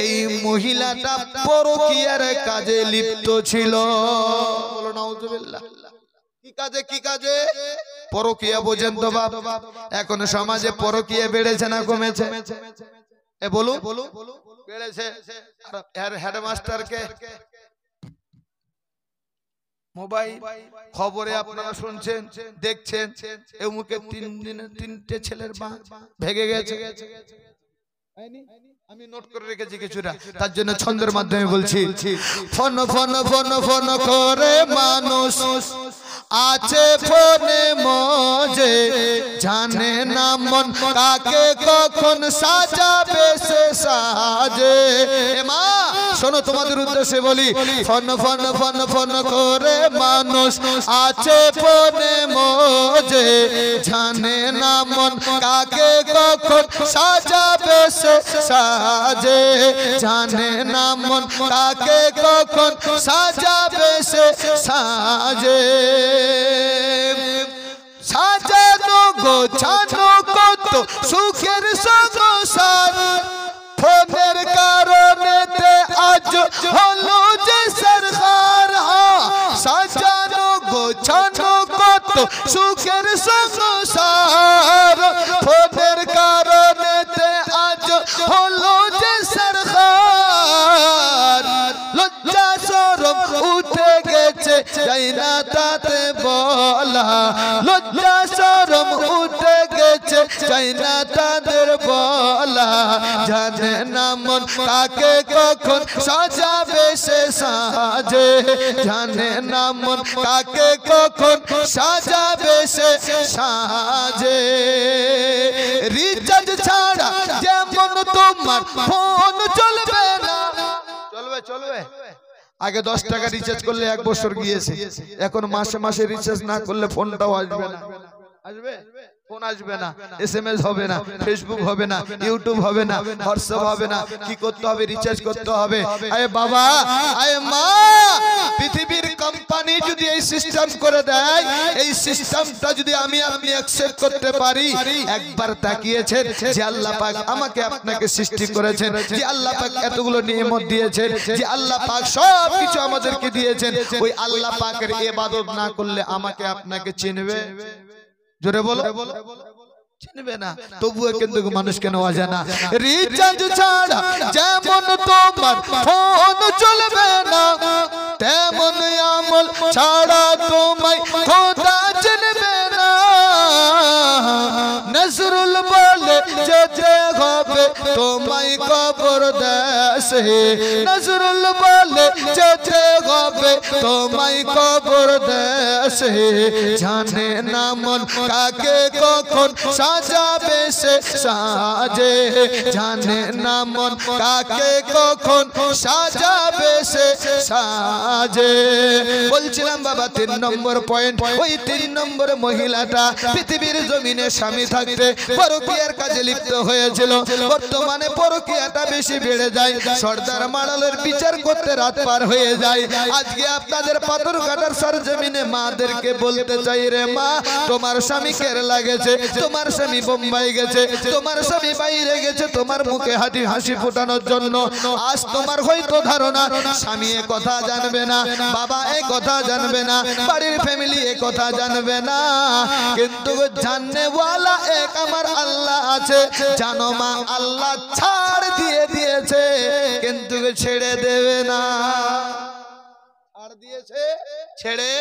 এই মহিলাটা পরকীয়ার কাজে লিপ্ত ছিল। বলো নাউজুবিল্লাহ। কি কাজে? কি কাজে? পরকীয়া। বোঝেন তো বাপ, এখন সমাজে পরকীয়া বেড়েছে না কমেছে? এ বলুন, বেড়েছে। হেডমাস্টারকে মোবাইল খবরে আপনারা শুনছেন, দেখছেন, এমুকে 3 দিনে 3টে ছেলের বাঁধ ভেঙে গেছে। আমি নোট করে রেখেছি কিছুটা, তার জন্য ছন্দের মাধ্যমে বলছি। ফোন ফোন ফোন ফোন করে মানুষ আছে ফোনে মজে, জানে না মন কাকে কখন সাজাবে সে সাজে। মা শোনো, তোমাদের উদ্দেশ্যে বলি, ফোন ফোন ফোন ফোন করে মানুষ আছে ফোনে মজে, জানে না মন কাকে কখন সাজাবে সে সাজে, জানে না মন কাকে কখন সাজাবে সে সাজে। সাজানো গোছানো কত সুখের সংসার, ফোনের কারণেতে আজ হলো যে সরকার। সাজানো গোছানো কত সুখের সংসার, ফোনের কারণেতে আজ হলো যে সরকার। লজ্জা শরম উঠে গেছে, যাই না তাতে বলা, লজ্জা শরম উঠে গেছে, যাই না তাদের বলা। জানে না মন কাকে কখন সাজাবে সে সাজে, জানে না মন কাকে কখন সাজাবে সে সাজে। রিচার্জ ছাড়া যেমন তোমার ফোন চলবে না। চলবে চলবে। আগে 10 টাকা রিচার্জ করলে 1 বছর গিয়েছে, এখন মাসে মাসে রিচার্জ না করলে ফোনটাও আসবে না। আসবে? ফোন আসবে না, SMS হবে না, ফেসবুক হবে না, ইউটিউব হবে না, হোয়াটসঅ্যাপ হবে না। কি করতে হবে? রিচার্জ করতে হবে। আরে বাবা, আরে মা, পৃথিবীর কোম্পানি যদি এই সিস্টেম করে দেয়, এই সিস্টেমটা যদি আমি আপনি অ্যাকসেপ্ট করতে পারি, একবার তাকিয়েছেন যে আল্লাহ পাক আমাকে আপনাকে সৃষ্টি করেছেন, যে আল্লাহ পাক এতগুলো নিয়ামত দিয়েছেন, যে আল্লাহ পাক সব কিছু আমাদেরকে দিয়েছেন, ওই আল্লাহ পাকের ইবাদত না করলে আমাকে আপনাকে চিনবে? জোরে বলো, চিনবে না। তবুও কিন্তু মানুষ কেন অজানা। রিচার্জ ছাড়া যেমন তোমার ফোন চলবে না, দেশে নজরুল বলে যেতে হবে তোমায় কবর দেশে জানে না মন কাকে কখন সাজাবে সে সাজে জানে না মন কাকে কখন সাজাবে সে সাজে বলছিলাম বাবা 3 নম্বর পয়েন্ট ওই 3 নম্বর মহিলাটা পৃথিবীর জমিনে স্বামী থাকতে পরকীয়ার কাজে লিপ্ত হয়েছিল বর্তমানে পরকীয়াটা বেশি বেড়ে যায় সর্দার মাড়ালের বিচার করতে রাত পার হয়ে যায় আজকে আপনাদের পাথর কাটার সরজমিনে মাদেরকে বলতে চাই রে মা তোমার স্বামী কেরালা গেছে তোমার স্বামী বোম্বাই গেছে তোমার স্বামী বাইরে গেছে তোমার মুখে হাসি ফোটানোর জন্য আজ তোমার হয়তো ধারণা স্বামী এ কথা জানবে না বাবা এ কথা জানবে না বাড়ির ফ্যামিলি এ কথা জানবে না কিন্তু জাননে ওয়ালা এক আমার আল্লাহ আছে জানো মা আল্লাহ ছাড় দিয়ে দিয়েছে কিন্তু ছেড়ে দেবে না ছেড়ে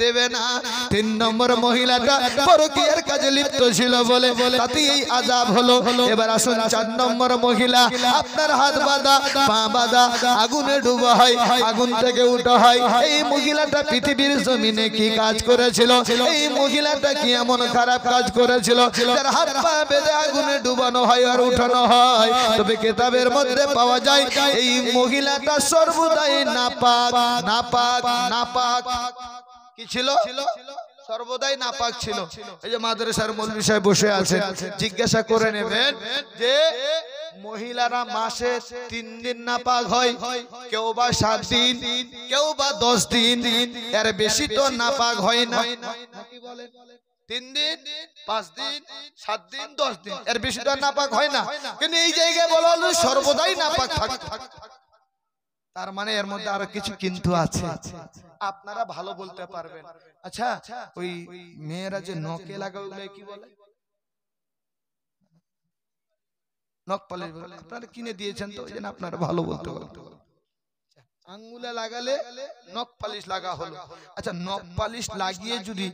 দেবে না 3 নম্বর মহিলাটা পরকীয়ার কাজে লিপ্ত ছিল বলে তাতে এই আযাব হলো এবার আসুন 4 নম্বর মহিলা আপনার হাত বাঁধা পা বাঁধা আগুনে ডুবা হয় আগুন থেকে উঠা হয় এই মহিলাটা পৃথিবীর জমিনে কি কাজ করেছিল এই মহিলাটা কি এমন খারাপ কাজ করেছিল যার হাত পা বেঁধে আগুনে ডুবানো হয় আর উঠানো হয় তবে কিতাবের মধ্যে পাওয়া যায় এই মহিলাটা সর্বদাই নাপাক নাপাক নাপাক কি ছিল সর্বদাই নাপাক ছিল এই যে মাদ্রাসার মৌলভী সাহেব বসে আছেন জিজ্ঞাসা করে নেবেন যে মহিলারা মাসে 3 দিন নাপাক হয় কেউ বা 7 দিন কেউ বা 10 দিন এর বেশি তো নাপাক হয় না কি বলেন 3 দিন 5 দিন 7 দিন 10 দিন এর বেশি তো নাপাক হয় না কিন্তু এই জায়গায় বলা হলো সর্বদাই নাপাক থাকে তার মানে এর মধ্যে আরো কিছু কিন্তু আছে আপনারা ভালো বলতে পারবেন আচ্ছা ওই মেয়েরা যে নখে লাগায় ওগুলো কি বলে নখ পালিশ বলে আপনারা কিনে দিয়েছেন তো ওইজন্য আপনারা ভালো বলতে পারবেন আঙ্গুলে লাগালে নখ পালিশ লাগা হলো আচ্ছা নখ পালিশ লাগিয়ে যদি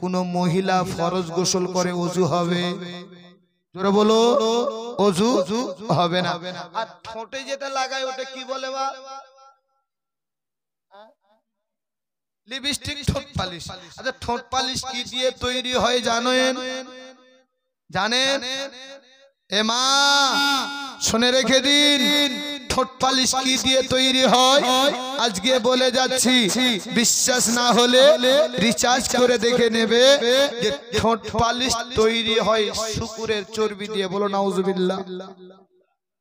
কোনো মহিলা ফরজ গোসল করে ওযু হবে জোরে বলো ওযু হবে না আর ঠোঁটে যেটা লাগায় ওটা কি বলে বা লিপস্টিক ঠোঁট পালিশ আচ্ছা ঠোঁট পালিশ কি দিয়ে তৈরি হয় জানেন জানেন এ মা শুনে রেখে দিন ঠোঁট পালিশ কি দিয়ে তৈরি হয় আজকে বলে যাচ্ছি বিশ্বাস না হলে রিচার্জ করে দেখে নেবে যে ঠোঁট পালিশ তৈরি হয় শুকুরের চর্বি দিয়ে বলো নাউজুবিল্লাহ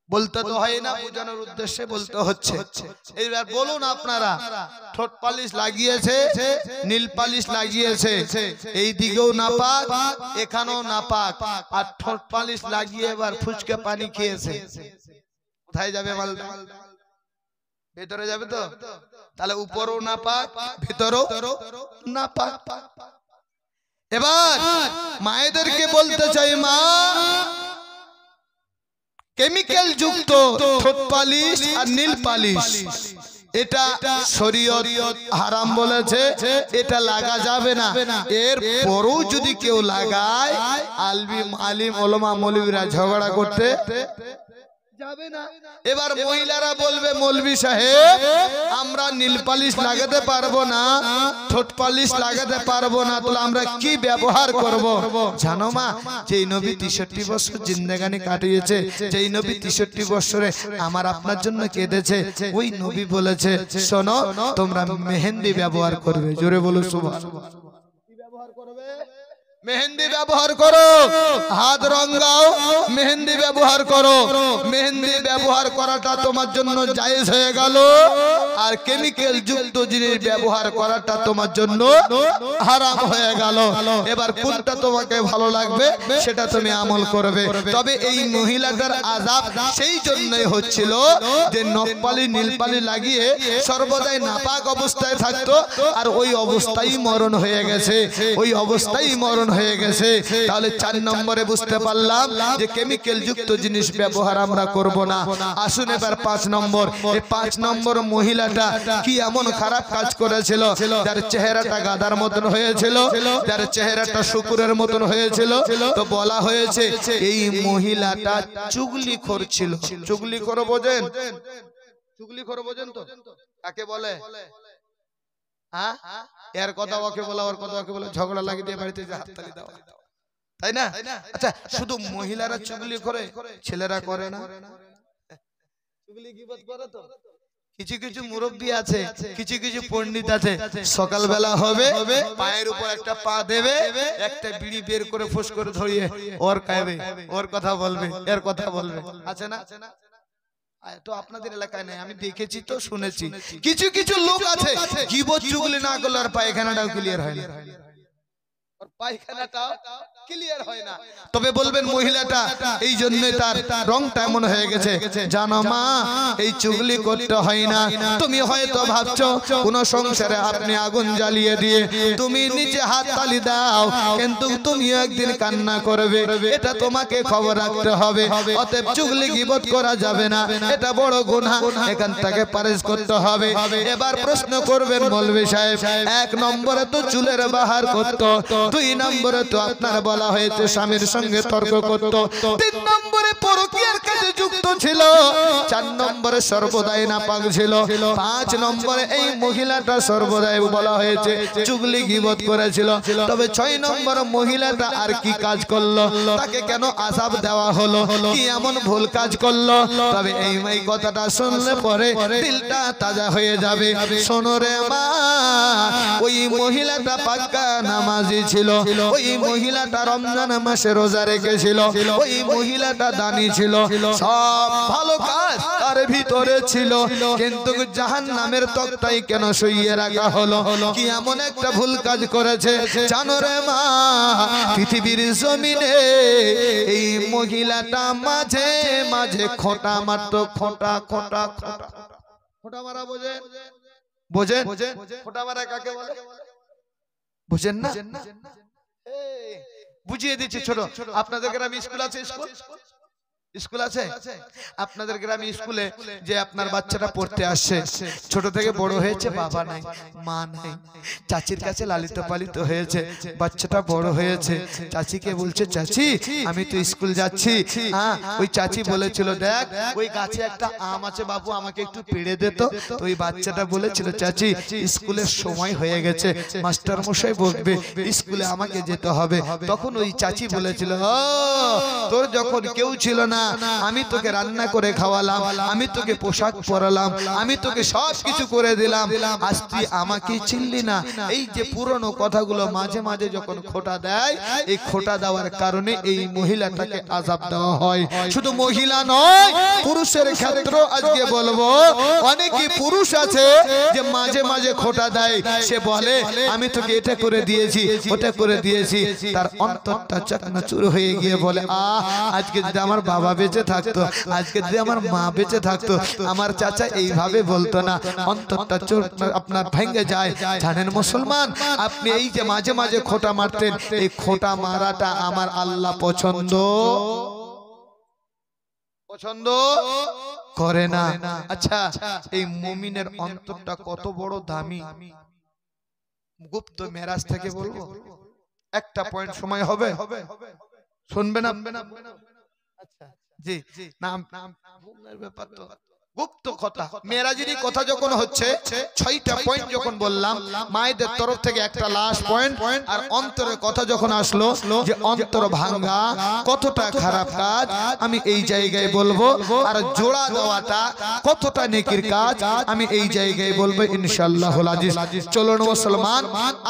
বলতে তো হয় না বোঝানোর উদ্দেশ্যে বলতে হচ্ছে এইবার বলুন আপনারা ঠোঁট পালিশ লাগিয়েছে নীল পালিশ লাগিয়েছে এই দিকেও নাপাক এখানেও নাপাক আর ঠোঁট পালিশ লাগিয়ে এবার ফুচকা পানি খেয়েছে কোথায় যাবে মালটা ভেতরে যাবে তো তাহলে উপরও নাপাক ভিতরেও নাপাক এবার মায়েদেরকে বলতে চাই মা কেমিক্যাল যুক্ত ঠোঁট পালিশ আর নীল পালিশ এটা শরীয়ত হারাম বলেছে এটা লাগা যাবে না এর পরেও যদি কেউ লাগায় আলিম ওলামা মৌলবীরা ঝগড়া করতে যাবে না এবার মহিলারা বলবে মৌলভী সাহেব আমরা নীল পালিশ লাগাতে পারবো না ঠোঁট পালিশ লাগাতে পারবো না তাহলে আমরা কি ব্যবহার করব জানো মা যেই নবী 63 বছর জিন্দেগানি কাটিয়েছে যেই নবী 63 বছরে আমার আপনার জন্য কেঁদেছে ওই নবী বলেছে শোনো তোমরা মেহেন্দি ব্যবহার করবে জোরে বলো সুবহানাল্লাহ কি ব্যবহার করবে মেহেন্দি ব্যবহার করো হাত রঙাও মেহেন্দি ব্যবহার করো মেহেন্দি ব্যবহার করাটা তোমার জন্য জায়েজ হয়ে গেল আর কেমিক্যাল যুক্ত জিনিস ব্যবহার করাটা তোমার জন্য হারাম হয়ে গেল এবার কোনটা তোমাকে ভালো লাগবে সেটা তুমি আমল করবে তবে এই মহিলাটার আযাব সেই জন্যই হচ্ছিল যে নখপালি নীলপালি লাগিয়ে সর্বদাই নাপাক অবস্থায় থাকতো আর ওই অবস্থায় মরণ হয়ে গেছে ওই অবস্থায় মরণ হয়ে গেছে তাহলে 4 নম্বরে বুঝতে পারলাম যে কেমিক্যাল যুক্ত জিনিস ব্যবহার আমরা করব না আসুন এবার 5 নম্বর এই 5 নম্বর মহিলা মহিলাটা কি এমন খারাপ কাজ করেছিল যার চেহারাটা গাধার মতন হয়েছিল, যার চেহারাটা শুকুরের মতন হয়েছিল? তো বলা হয়েছে এই মহিলাটা চুগলিখোর ছিল। চুগলিখোর বোঝেন? চুগলিখোর বোঝেন তো কাকে বলে? হ্যাঁ, এর কথা ওকে বলা, ওর কথা ওকে বলা, ঝগড়া লাগিয়ে দিয়ে বাড়িতে হাততালি দাও, তাই না? আচ্ছা, শুধু মহিলারা চুগলি করে, ছেলেরা করে না? চুগলি গীবত করে তো। কিছু কিছু মুরব্বী আছে, কিছু কিছু পণ্ডিত আছে, সকালবেলা হবে পায়ের উপর একটা পা দেবে, একটা বিড়ি বের করে ফুস করে ধরিয়ে ওর খাবে, ওর কথা বলবে, এর কথা বলবে, আছে না? তো আপনাদের এলাকায় নাই, আমি দেখেছি তো শুনেছি। কিছু কিছু লোক আছে গীবত চুগলি না করলে আর পায়খানাটাও ক্লিয়ার হয় না, পায়খানাটাও ক্লিয়ার হয় না। তবে বলবেন মহিলাটা এই জন্য তার রংটা এমন হয়ে গেছে। জানো মা, এই চুগলি করতে হয় না। তুমি হয়তো ভাবছো কোন সংসারে আপনি আগুন জ্বালিয়ে দিয়ে তুমি নিচে হাত তালি দাও, কিন্তু তুমি একদিন কান্না করবে, এটা তোমাকে খবর রাখতে হবে। অতএব চুগলি গীবত করা যাবে না, এটা বড় গুনাহ, এখান থেকে পারেজ করতে হবে। এবার প্রশ্ন করবেন মৌলভী সাহেব, এক নম্বরে তো চুলের বাহার করত, 2 নম্বরে তো আপনার বলা হয়েছে স্বামীর সঙ্গে তর্ক করত, 3 নম্বরে পরকীয়ার কাজে যুক্ত ছিল, 4 নম্বরে সর্বদাই নাপাক ছিল, 5 নম্বরে এই মহিলাটা সর্বদাই বলা হয়েছে চুগলি গীবত করেছিল। তবে 6 নম্বর মহিলাটা আর কি কাজ করলো? তাকে কেন আযাব দেওয়া হলো? কি এমন ভুল কাজ করলো? তবে এই কথাটা শুনলে পরে দিলটা তাজা হয়ে যাবে। শোনো রে মা, ওই মহিলাটা পাক্কা নামাজি ছিল, ওই মহিলাটা রমজান মাসে রোজা রেখেছিল, ওই মহিলাটা দানী ছিল, সব ভালো কাজ তার ভিতরে ছিল, কিন্তু জাহান্নামের তক্তায় কেন শুইয়ে রাখা হলো? কি এমন একটা ভুল কাজ করেছে? জানো রে মা, পৃথিবীর জমিনে এই মহিলাটা মাঝে মাঝে খোঁটা মারত, খোঁটা খোঁটা খোঁটা। খোঁটা মারা বোঝেন? বোঝেন? খোঁটা মারা কাকে বলে বুঝেন না? বুঝিয়ে দিচ্ছি। ছোট আপনাদের গ্রামে স্কুল আছে? স্কুল আছে আপনাদের গ্রামে? স্কুলে যে আপনার বাচ্চাটা পড়তে আসছে, ছোট থেকে বড় হয়েছে, বাবা নাই, মা নাই, চাচির কাছে লালিত পালিত হয়েছে, বাচ্চাটা বড় হয়েছে, চাচিকে বলছে, চাচি আমি তো স্কুল যাচ্ছি। হ্যাঁ, ওই চাচি বলেছিল, দেখ ওই গাছে একটা আম আছে বাবু, আমাকে একটু পেড়ে দে তো। ওই বাচ্চাটা বলেছিল, চাচি স্কুলের সময় হয়ে গেছে, মাস্টার মশাই বলবে, স্কুলে আমাকে যেতে হবে। তখন ওই চাচি বলেছিল, ও তোর যখন কেউ ছিল না, আমি তোকে রান্না করে খাওয়ালাম, আমি তোকে পোশাক পরালাম, আমি তোকে সব কিছু করে দিলাম, আজ তুই আমাকে চিনলি না। এই যে পুরনো কথাগুলো মাঝে মাঝে যখন খোঁটা দেয়, এই খোঁটা দেওয়ার কারণে এই মহিলাটাকে আযাব দেওয়া হয়। শুধু মহিলা নয়, পুরুষের ক্ষেত্রে আজকে বলবো, অনেকে পুরুষ আছে যে মাঝে মাঝে খোঁটা দেয়, সে বলে আমি তোকে এটা করে দিয়েছি, ওটা করে দিয়েছি, তার অন্তরটা চাকনাচুর হয়ে গিয়ে বলে, আজকে যদি আমার বাবা বেঁচে থাকতো, আজকে যদি আমার মা বেঁচে থাকতো, আমার চাচা এইভাবে বলতো না, অন্তরটা আপনার ভেঙে যায়। জানেন মুসলমান, আপনি এই যে মাঝে মাঝে খোঁটা মারতেন, এই খোঁটা মারাটা আমার আল্লাহ পছন্দ করে না। আচ্ছা, এই মুমিনের অন্তরটা কত বড় দামি, গুপ্ত মেরাজ থেকে বলবো একটা পয়েন্ট, সময় হবে শুনবেন? আচ্ছা জি, নাম ব্যাপার তো গুপ্ত কথা, মেরাজেরই কথা যখন হচ্ছে, 6টা পয়েন্ট যখন বললাম, মায়েদের তরফ থেকে একটা লাস্ট পয়েন্ট, আর অন্তরের কথা যখন আসলো যে অন্তর ভাঙ্গা কতটা খারাপ কাজ, আমি এই জায়গায় বলবো, আর জোড়া দেওয়াটা কতটা নেকির কাজ, আমি এই জায়গায় বলবো ইনশাআল্লাহুল আজিজ। চলুন মুসলমান,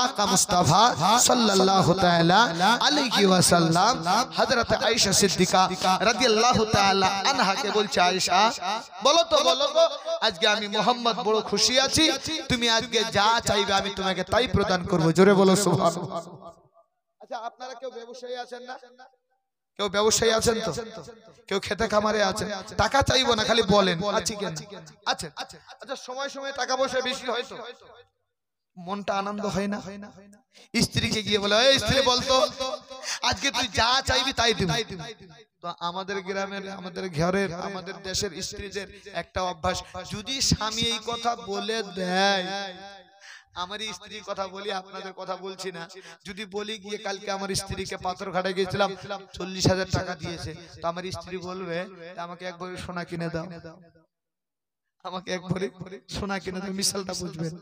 আকা মুস্তাফা সাল্লাল্লাহু তাআলা আলাইহি ওয়াসাল্লাম হযরত আয়েশা সিদ্দিকা রাদিয়াল্লাহু তাআলা আনহাকে বলছে, আয়েশা বলো তো, বলো তো, আজকে আমি মোহাম্মদ বড় খুশি আছি, তুমি আজকে যা চাইবে আমি তোমাকে তাই প্রদান করব। জোরে বলো সুবহানাল্লাহ। আচ্ছা, আপনারা কেউ ব্যবসায়ী আছেন না? কেউ ব্যবসায়ী আছেন তো? কেউ খেতে খামারে আছেন? টাকা চাইবো না, খালি বলেন আছি কেন? আচ্ছা, সময় সময় টাকা পয়সা বেশি হয়তো মনটা আনন্দ হয় না? স্ত্রীকে গিয়ে বলে, এই স্ত্রী বলতো আজকে তুই যা চাইবি তাই দিব। তো আমাদের গ্রামের, আমাদের ঘরের, আমাদের দেশের স্ত্রীদের একটা অভ্যাস, যদি স্বামী এই কথা বলে দেয়, আমার স্ত্রীর কথা বলি, আপনাদের কথা বলছি না, যদি বলি গিয়ে কালকে আমার স্ত্রীকে পাথরঘাটায় গিয়েছিলাম 40,000 টাকা দিয়েছে, তো আমার স্ত্রী বলবে আমাকে এক ভরি সোনা কিনে দাও, আমাকে এক ভরি সোনা কিনে দাও। মিশালটা বুঝবেন।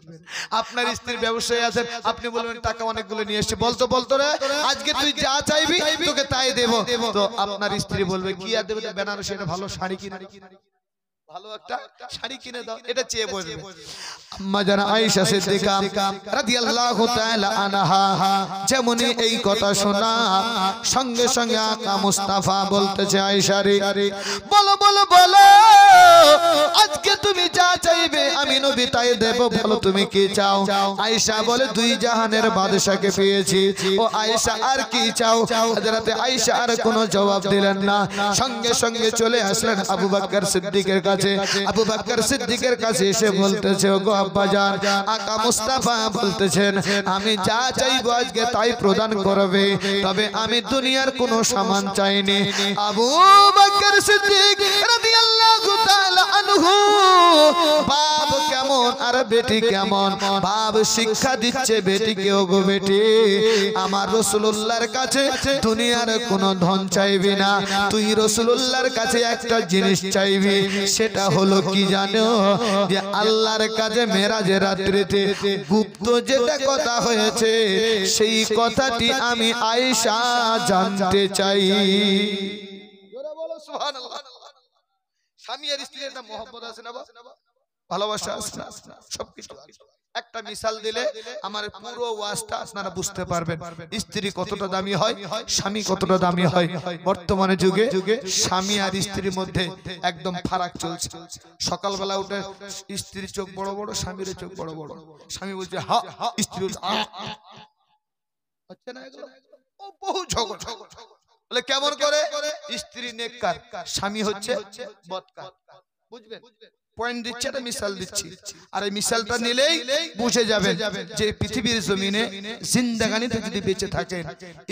আপনার স্ত্রীর ব্যবসায় আছেন, আপনি বলবেন টাকা অনেকগুলো নিয়ে এসেছে, বলতো বলতো রে আজকে তুই যা চাইবি তোকে তাই দেব। তো আপনার স্ত্রী বলবে কি আর দেবে, বেনারসি একটা ভালো শাড়ি কিনে, ভালো একটা শাড়ি কিনে দাও, এটা চেয়ে বসবে। আম্মা জান আয়েশা সিদ্দিকা রাদিয়াল্লাহু তাআলা আনহা যেমনি এই কথা শোনা, সঙ্গে সঙ্গে আকা মুস্তাফা বলতেছে, আয়েশা রে বলো বলো বলো, আজকে তুমি যা চাইবে আমি নবী তাই দেব, বলো তুমি কি চাও? আয়েশা বলে, দুই জাহানের বাদশাকে পেয়েছি। ও আয়েশা আর কি চাও? হযরতে আয়েশা আর কোনো জবাব দিলেন না, সঙ্গে সঙ্গে চলে আসলেন আবু বকর সিদ্দিকের কাছে। আবু বকর সিদ্দিকের কাছে এসে বলতেছে, ওগো আব্বাজান, আকা মুস্তাফা বলতেছেন আমি যা চাইবো আজকে তাই প্রদান করবে, তবে আমি দুনিয়ার কোনো সামান চাইনি। আবু বকর সিদ্দিক রাদিয়াল্লাহু তাআলা আনহু বাপ কেমন আর বেটি কেমন, বাপ শিক্ষা দিচ্ছে বেটিকে, ওগো বেটি আমার রাসূলুল্লাহর কাছে দুনিয়ার কোনো ধন চাইবি না, তুই রাসূলুল্লাহর কাছে একটা জিনিস চাইবি, সেটা হলো কি জানো? যে আল্লাহর কাছে মেরাজের রাত্রিতে গুপ্ত যেটা কথা হয়েছে সেই কথাটি আমি আয়েশা জানতে চাই। জোরে বলো সুবহানাল্লাহ। স্বামী আর স্ত্রীর একটা মহব্বত আছে না, ভালোবাসা আছে না, সবকিছু আছে। একটা মিসাল দিলে আমার পুরো ওয়াজটা আপনারা বুঝতে পারবেন স্ত্রী কতটা দামি হয়, স্বামী কতটা দামি হয়। বর্তমানে যুগে স্বামী আর স্ত্রীর মধ্যে একদম ফারাক চলছে। সকালবেলা উঠে স্ত্রীর চোখ বড় বড়, স্বামীর চোখ বড় বড়, স্বামী বলছে হা, স্ত্রী বলছে হচ্ছে না, এগুলো ও বহু ঝগড়া। বলে কেমন করে? স্ত্রী নেককার, স্বামী হচ্ছে বদকার। বুঝবেন? পয়েন্ট দিচ্ছে, একটা মিসাল দিচ্ছি, আর এই মিসালটা নিলেই বুঝে যাবেন যে পৃথিবীর জমিনে জিন্দেগানিতে যদি বেঁচে থাকেন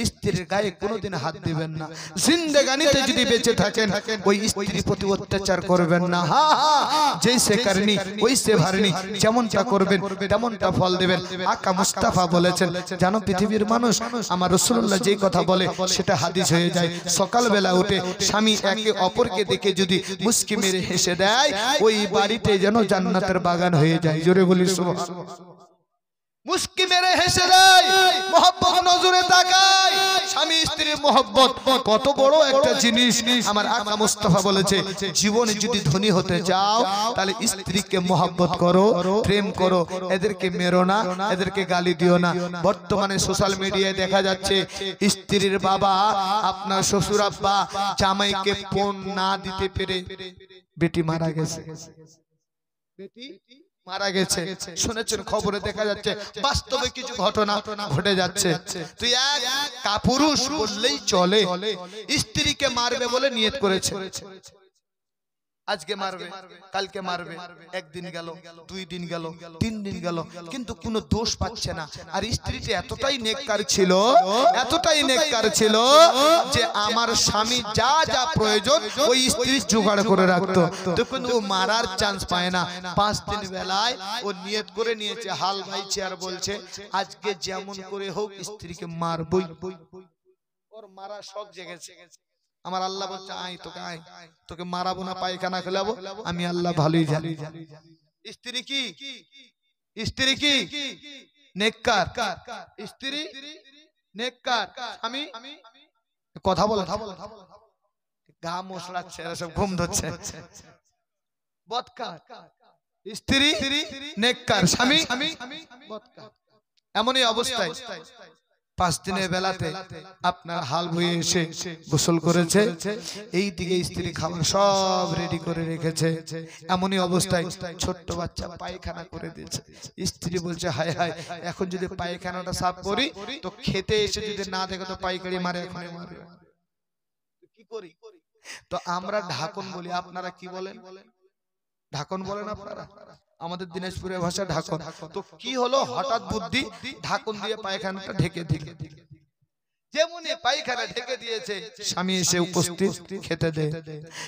স্ত্রীর গায়ে কোনোদিন হাত দিবেন না, জিন্দেগানিতে যদি বেঁচে থাকেন ওই স্ত্রীর প্রতি অত্যাচার করবেন না। হ্যাঁ হ্যাঁ, যেইসে করনি ওইসে ভরনি, যেমনটা করবেন তেমনটা ফল দেবেন। আকা মুস্তাফা বলেছেন, জানো পৃথিবীর মানুষ আমার রাসূলুল্লাহ যেই কথা বলে সেটা হাদিস হয়ে যায়। সকালবেলা উঠে স্বামী একে অপরকে দেখে যদি মুস্কি মেরে হেসে দেয়, ওই বাড়িতে যেন জান্নাতের বাগান হয়ে যায়। জোরে বলি সুবহানাল্লাহ। মুস্কি মেরে হেসে দেয়, মহব্বত নজরে তাকায়, স্বামী স্ত্রীর মহব্বত কত বড় একটা জিনিস। আমার আকা মুস্তাফা বলেছে, জীবনে যদি ধনী হতে চাও তাহলে স্ত্রীকে মহব্বত করো, প্রেম করো, এদেরকে মেরো না, এদেরকে গালি দিও না। বর্তমানে সোশ্যাল মিডিয়ায় দেখা যাচ্ছে স্ত্রীর বাবা, আপনার শ্বশুর আব্বা জামাইকে ফোন না দিতে পেরে বেটি মারা গেছে, বেটি মারা গেছে। শুনেছেন খবরে, দেখা যাচ্ছে বাস্তবে কিছু ঘটনা ঘটে যাচ্ছে। তুই এক কাপুরুষ বললেই চলে, স্ত্রীকে মারবে বলে নিয়ত করেছে, আজকে মারবে, কালকে মারবে, একদিন গেল, 2 দিন গেল, 3 দিন গেল, কিন্তু কোনো দোষ পাচ্ছে না। আর স্ত্রীটি এতটাই নেককার ছিল, এতটাই নেককার ছিল যে আমার স্বামী যা যা প্রয়োজন ওই স্ত্রী জোগাড় করে রাখতো। দেখুন ও মারার চান্স পায় না। 5 দিন বেলায় ও নিয়ত করে নিয়েছে, হাল ভাইছে, আর বলছে আজকে যেমন করে হোক স্ত্রীকে মারবই। ওর মারা শখ জেগেছে। আমার আল্লাহ বলছে, আয় তোকে, আয় তোকে মারাবো না, পায়খানা খেলাবো, আমি আল্লাহ ভালোই জানি। স্ত্রী কি? স্ত্রী কি? নেককার। স্ত্রী নেককার, আমি কথা বলে গা মশলাচ্ছে, সব ঘুম ধরছে। বদকার। স্ত্রী নেককার, স্বামী বদকার। এমনই অবস্থায় 5 দিনের বেলাতে আপনার হাল বয়ে এসে গোসল করেছে, এই দিকে স্ত্রী খাবার সব রেডি করে রেখেছে। এমনই অবস্থায় ছোট্ট বাচ্চা পায়খানা করে দিয়েছে। স্ত্রী বলছে, হায় হায়, এখন যদি পায়খানাটা সাফ করি তো খেতে এসে যদি না দেখে তো পাইকারি মারে, এখনই মারবে, কি করি? তো আমরা ঢাকন বলি, আপনারা কি বলেন? ঢাকন বলেন আপনারা? আমাদের দিনাজপুরের ভাষা ঢাকন। তো কি হলো, হঠাৎ বুদ্ধি ঢাকন দিয়ে পায়খানাটা ঢেকে দিল। যেমনি পায়খানা ঢেকে দিয়েছে, স্বামী এসে উপস্থিত,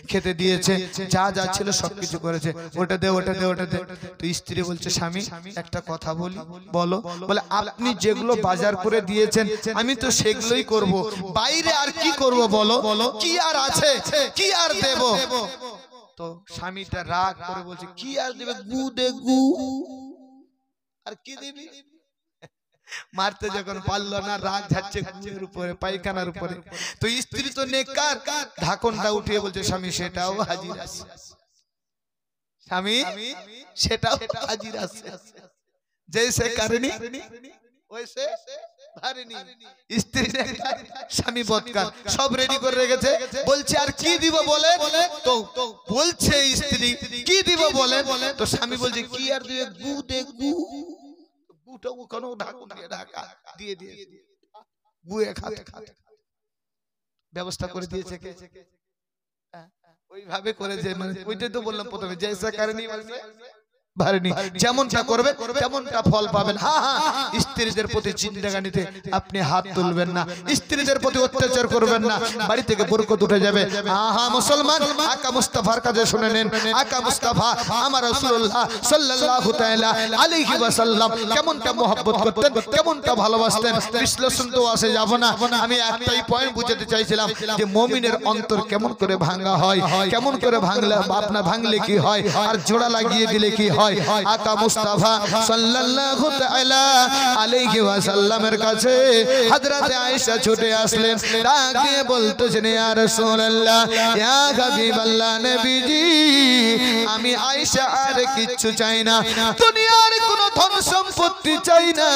খেতে দিয়েছে, যা যা ছিল সবকিছু করেছে, ওটা দে ওটা দে ওটা দে। তো স্ত্রী বলছে, স্বামী একটা কথা বলি। বলো। বলে, আপনি যেগুলো বাজার করে দিয়েছেন আমি তো সেগুলোই করব, বাইরে আর কি করব বলো, কি আর আছে, কি আর দেব? তো স্বামীটা রাগ করে বলছে, কি আর দেবে, গু দে গু, আর কি দিবি? মারতে যখন পারলো না, রাগ ঝাড়ছে গুয়ের উপরে, পায়খানার উপরে। তো স্ত্রী তো নেককার, ঢাকনটা উঠিয়ে বলছে, স্বামী সেটাও হাজির আছে, স্বামী সেটাও হাজির আছে। জৈসে কারণী ওইসে ভারিনী। স্ত্রী নেককার, স্বামী বদকার, সব রেডি করে রেখেছে। বলছে, আর কি দিব বলে? তো বলছে স্ত্রী, কি দিব বলে? তো স্বামী বলছে, কি আর দিবে, গু দে গু। ব্যবস্থা করে দিয়েছে কে? ওইভাবে করেছে, মানে ওইটাই তো বললাম প্রথমে, জৈসা কারণী ভারিনী, যেমনটা করবে তেমনটা ফল পাবেন। হ্যাঁ হ্যাঁ, স্ত্রীদের প্রতি জিন্দেগানিতে আপনি হাত তুলবেন না, স্ত্রীদের প্রতি অত্যাচার করবেন না, বাড়ি থেকে বরকত উঠে যাবে। হ্যাঁ মুসলমান, আকা মুস্তাফার কাছে শুনে নেন। আকা মুস্তাফা আমার রাসূলুল্লাহ সাল্লাল্লাহু তাআলা আলাইহি ওয়াসাল্লাম কেমনটা মহব্বত করতেন, কেমনটা ভালোবাসতেন, বিশ্লেষণ তো আসে যাব না। আমি একটাই পয়েন্ট বুঝাতে চাইছিলাম যে মুমিনের অন্তর কেমন করে ভাঙা হয়, কেমন করে ভাঙলে আপনার ভাঙলে কি হয়, আর জোড়া লাগিয়ে দিলে কি হয়। আকা মুস্তাফা সাল্লাল্লাহু তাআলা আলাইহি ওয়াসাল্লামের কাছে হযরত আয়েশা ছুটে আসলেন, তাকে বলতেছেন, ইয়া রাসূলুল্লাহ, ইয়া হাবিবাল্লাহ, নবীজি, আমি আয়েশা আর কিচ্ছু চাই না, দুনিয়ার কোনো ধন সম্পত্তি চাই না,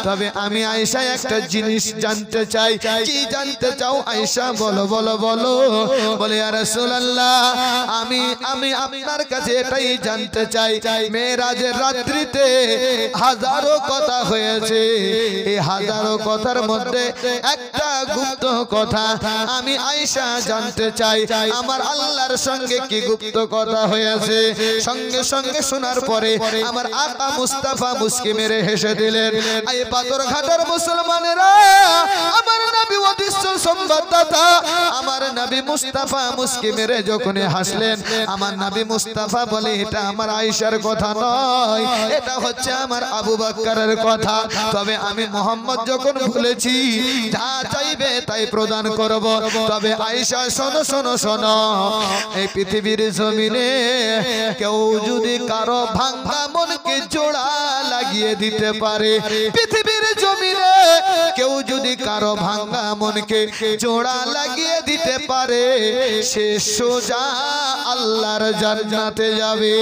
তবে আমি আয়েশা একটা জিনিস জানতে চাই। কি জানতে চাও আয়েশা? বলো বলো বলো। বলে, ইয়া রাসূলুল্লাহ, আমি আপনার কাছে এটাই জানতে চাই, মেরাজের রাত্রিতে হাজারো কথা হয়েছে, এই হাজারো কথার মধ্যে একটা গুপ্ত কথা আমি আয়েশা জানতে চাই, আমার আল্লাহর সঙ্গে কি গুপ্ত কথা হয়েছে? সঙ্গে সঙ্গে শোনার পরে আমার আকা মুস্তাফা মুস্কি মেরে হেসে দিলেন। এই পাথরঘাটার মুসলমানেরা, আমার নবী অদৃশ্য সংবাদদাতা, আমার নবী মুস্তাফা মুস্কি মেরে যখন হাসলেন, আমার নবী মুস্তাফা বলে, এটা আমার আয়েশার কথা নয়, এটা হচ্ছে আমার আবু বকরের কথা। তবে আমি মোহাম্মদ যখন বলেছি যা চাইবে তাই প্রদান করব। তবে আয়েশা শোনো শোনো শোনো, এই পৃথিবীর জমিনে কেউ যদি কারো ভাঙা মনকে জোড়া লাগিয়ে দিতে পারে, পৃথিবীর জমিনে কেউ যদি কারো ভাঙা মনকে জোড়া লাগিয়ে দিতে পারে, সে সোজা আল্লাহর জান্নাতে যাবে।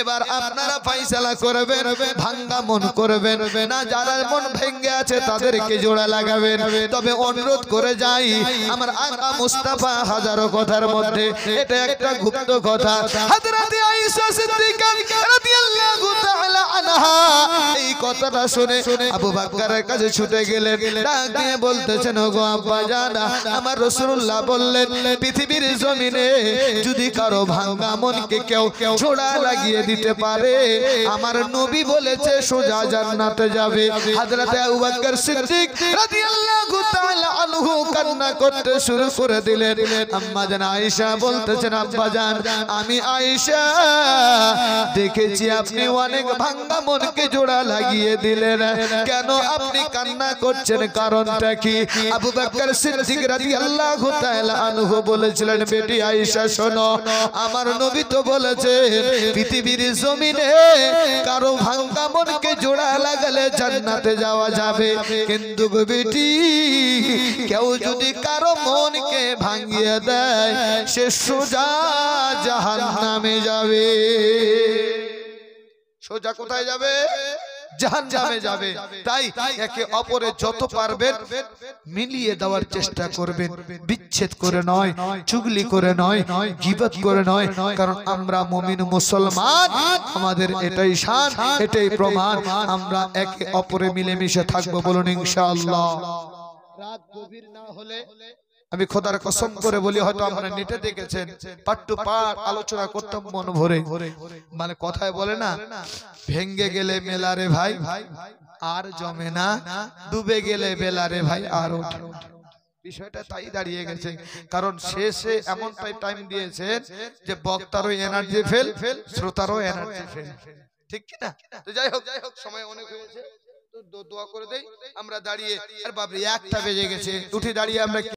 এবার আপনারা ফয়সালা করবেন, ভাঙ্গা মন করবেন না, যারা মন ভেঙে আছে তাদেরকে জোড়া লাগাবেন। তবে অনুরোধ করে যাই, আমার আকা মুস্তাফা হাজারো কথার মধ্যে এটা একটা গুপ্ত কথা। হযরত আয়েশা সিদ্দিকা রাদিয়াল্লাহু তাআলা আনহা এই কথাটা শুনে আবু বকরের কাছে ছুটে গেলেন, ডাক দিয়ে বলতেছেন, ওগো আব্বা জানা, আমার রাসূলুল্লাহ বললেন পৃথিবীর জমিনে যদি কারো ভাঙ্গা মনকে কেউ জোড়া লাগিয়ে দিতে পারে, আমার নবী বলেছে সোজা জান্নাতে যাবে। হযরত আবু বকর সিদ্দিক রাদিয়াল্লাহু তাআলা আনহু কান্না করতে শুরু করে দিলেন। আম্মা জান আয়েশা বলতেছেন, আব্বা জান, আমি আয়েশা দেখেছি আপনি অনেক ভাঙ্গা মনকে জোড়া লাগিয়ে দিলেন, কেন আপনি কান্না করছেন, কারণটা কি? আবু বকর সিদ্দিক রাদিয়াল্লাহু তাআলা আনহু বলেছিলেন, বেটি আয়েশা শোনো, আমার নবী তো বলেছেন পৃথিবীর জমিনে কারো ভাঙ্গা মনকে জোড়া লাগালে জান্নাতে যাওয়া যাবে, কিন্তু বেটি কেউ যদি কারো মনকে ভাঙিয়ে দেয়, সে সোজা জাহান্নামে যাবে। সোজা কোথায় যাবে? জাহান্নামে যাবে। তাই একে অপরে যত পারবেন মিলিয়ে দেওয়ার চেষ্টা করবেন, বিচ্ছেদ করে নয়, চুগলি করে নয়, গীবত করে নয়, কারণ আমরা মুমিন মুসলমান, আমাদের এটাই শান, এটাই প্রমাণ, আমরা একে অপরে মিলেমিশে থাকবো। বলুন ইনশাআল্লাহ। রাত গভীর না হলে আমি খোদার কসম করে বলি, হয়তো আমরা নেটে দেখেছেন, পার্ট টু পার্ট আলোচনা করতাম মন ভরে। মানে কথায় বলে না, ভেঙ্গে গেলে মেলা রে ভাই আর জমে না, ডুবে গেলে বেলা রে ভাই আর ওঠে। বিষয়টা তাই দাঁড়িয়ে গেছে, কারণ শেষে এমনটাই টাইম দিয়েছেন যে বক্তারও এনার্জি ফেল, শ্রোতারও এনার্জি ফেল, ঠিক কি না? তো যাই হোক সময় অনেক হয়েছে, তো দোয়া করে দেই আমরা দাঁড়িয়ে। আর বাবরে 1টা বেজে গেছে, উঠে দাঁড়িয়ে আমরা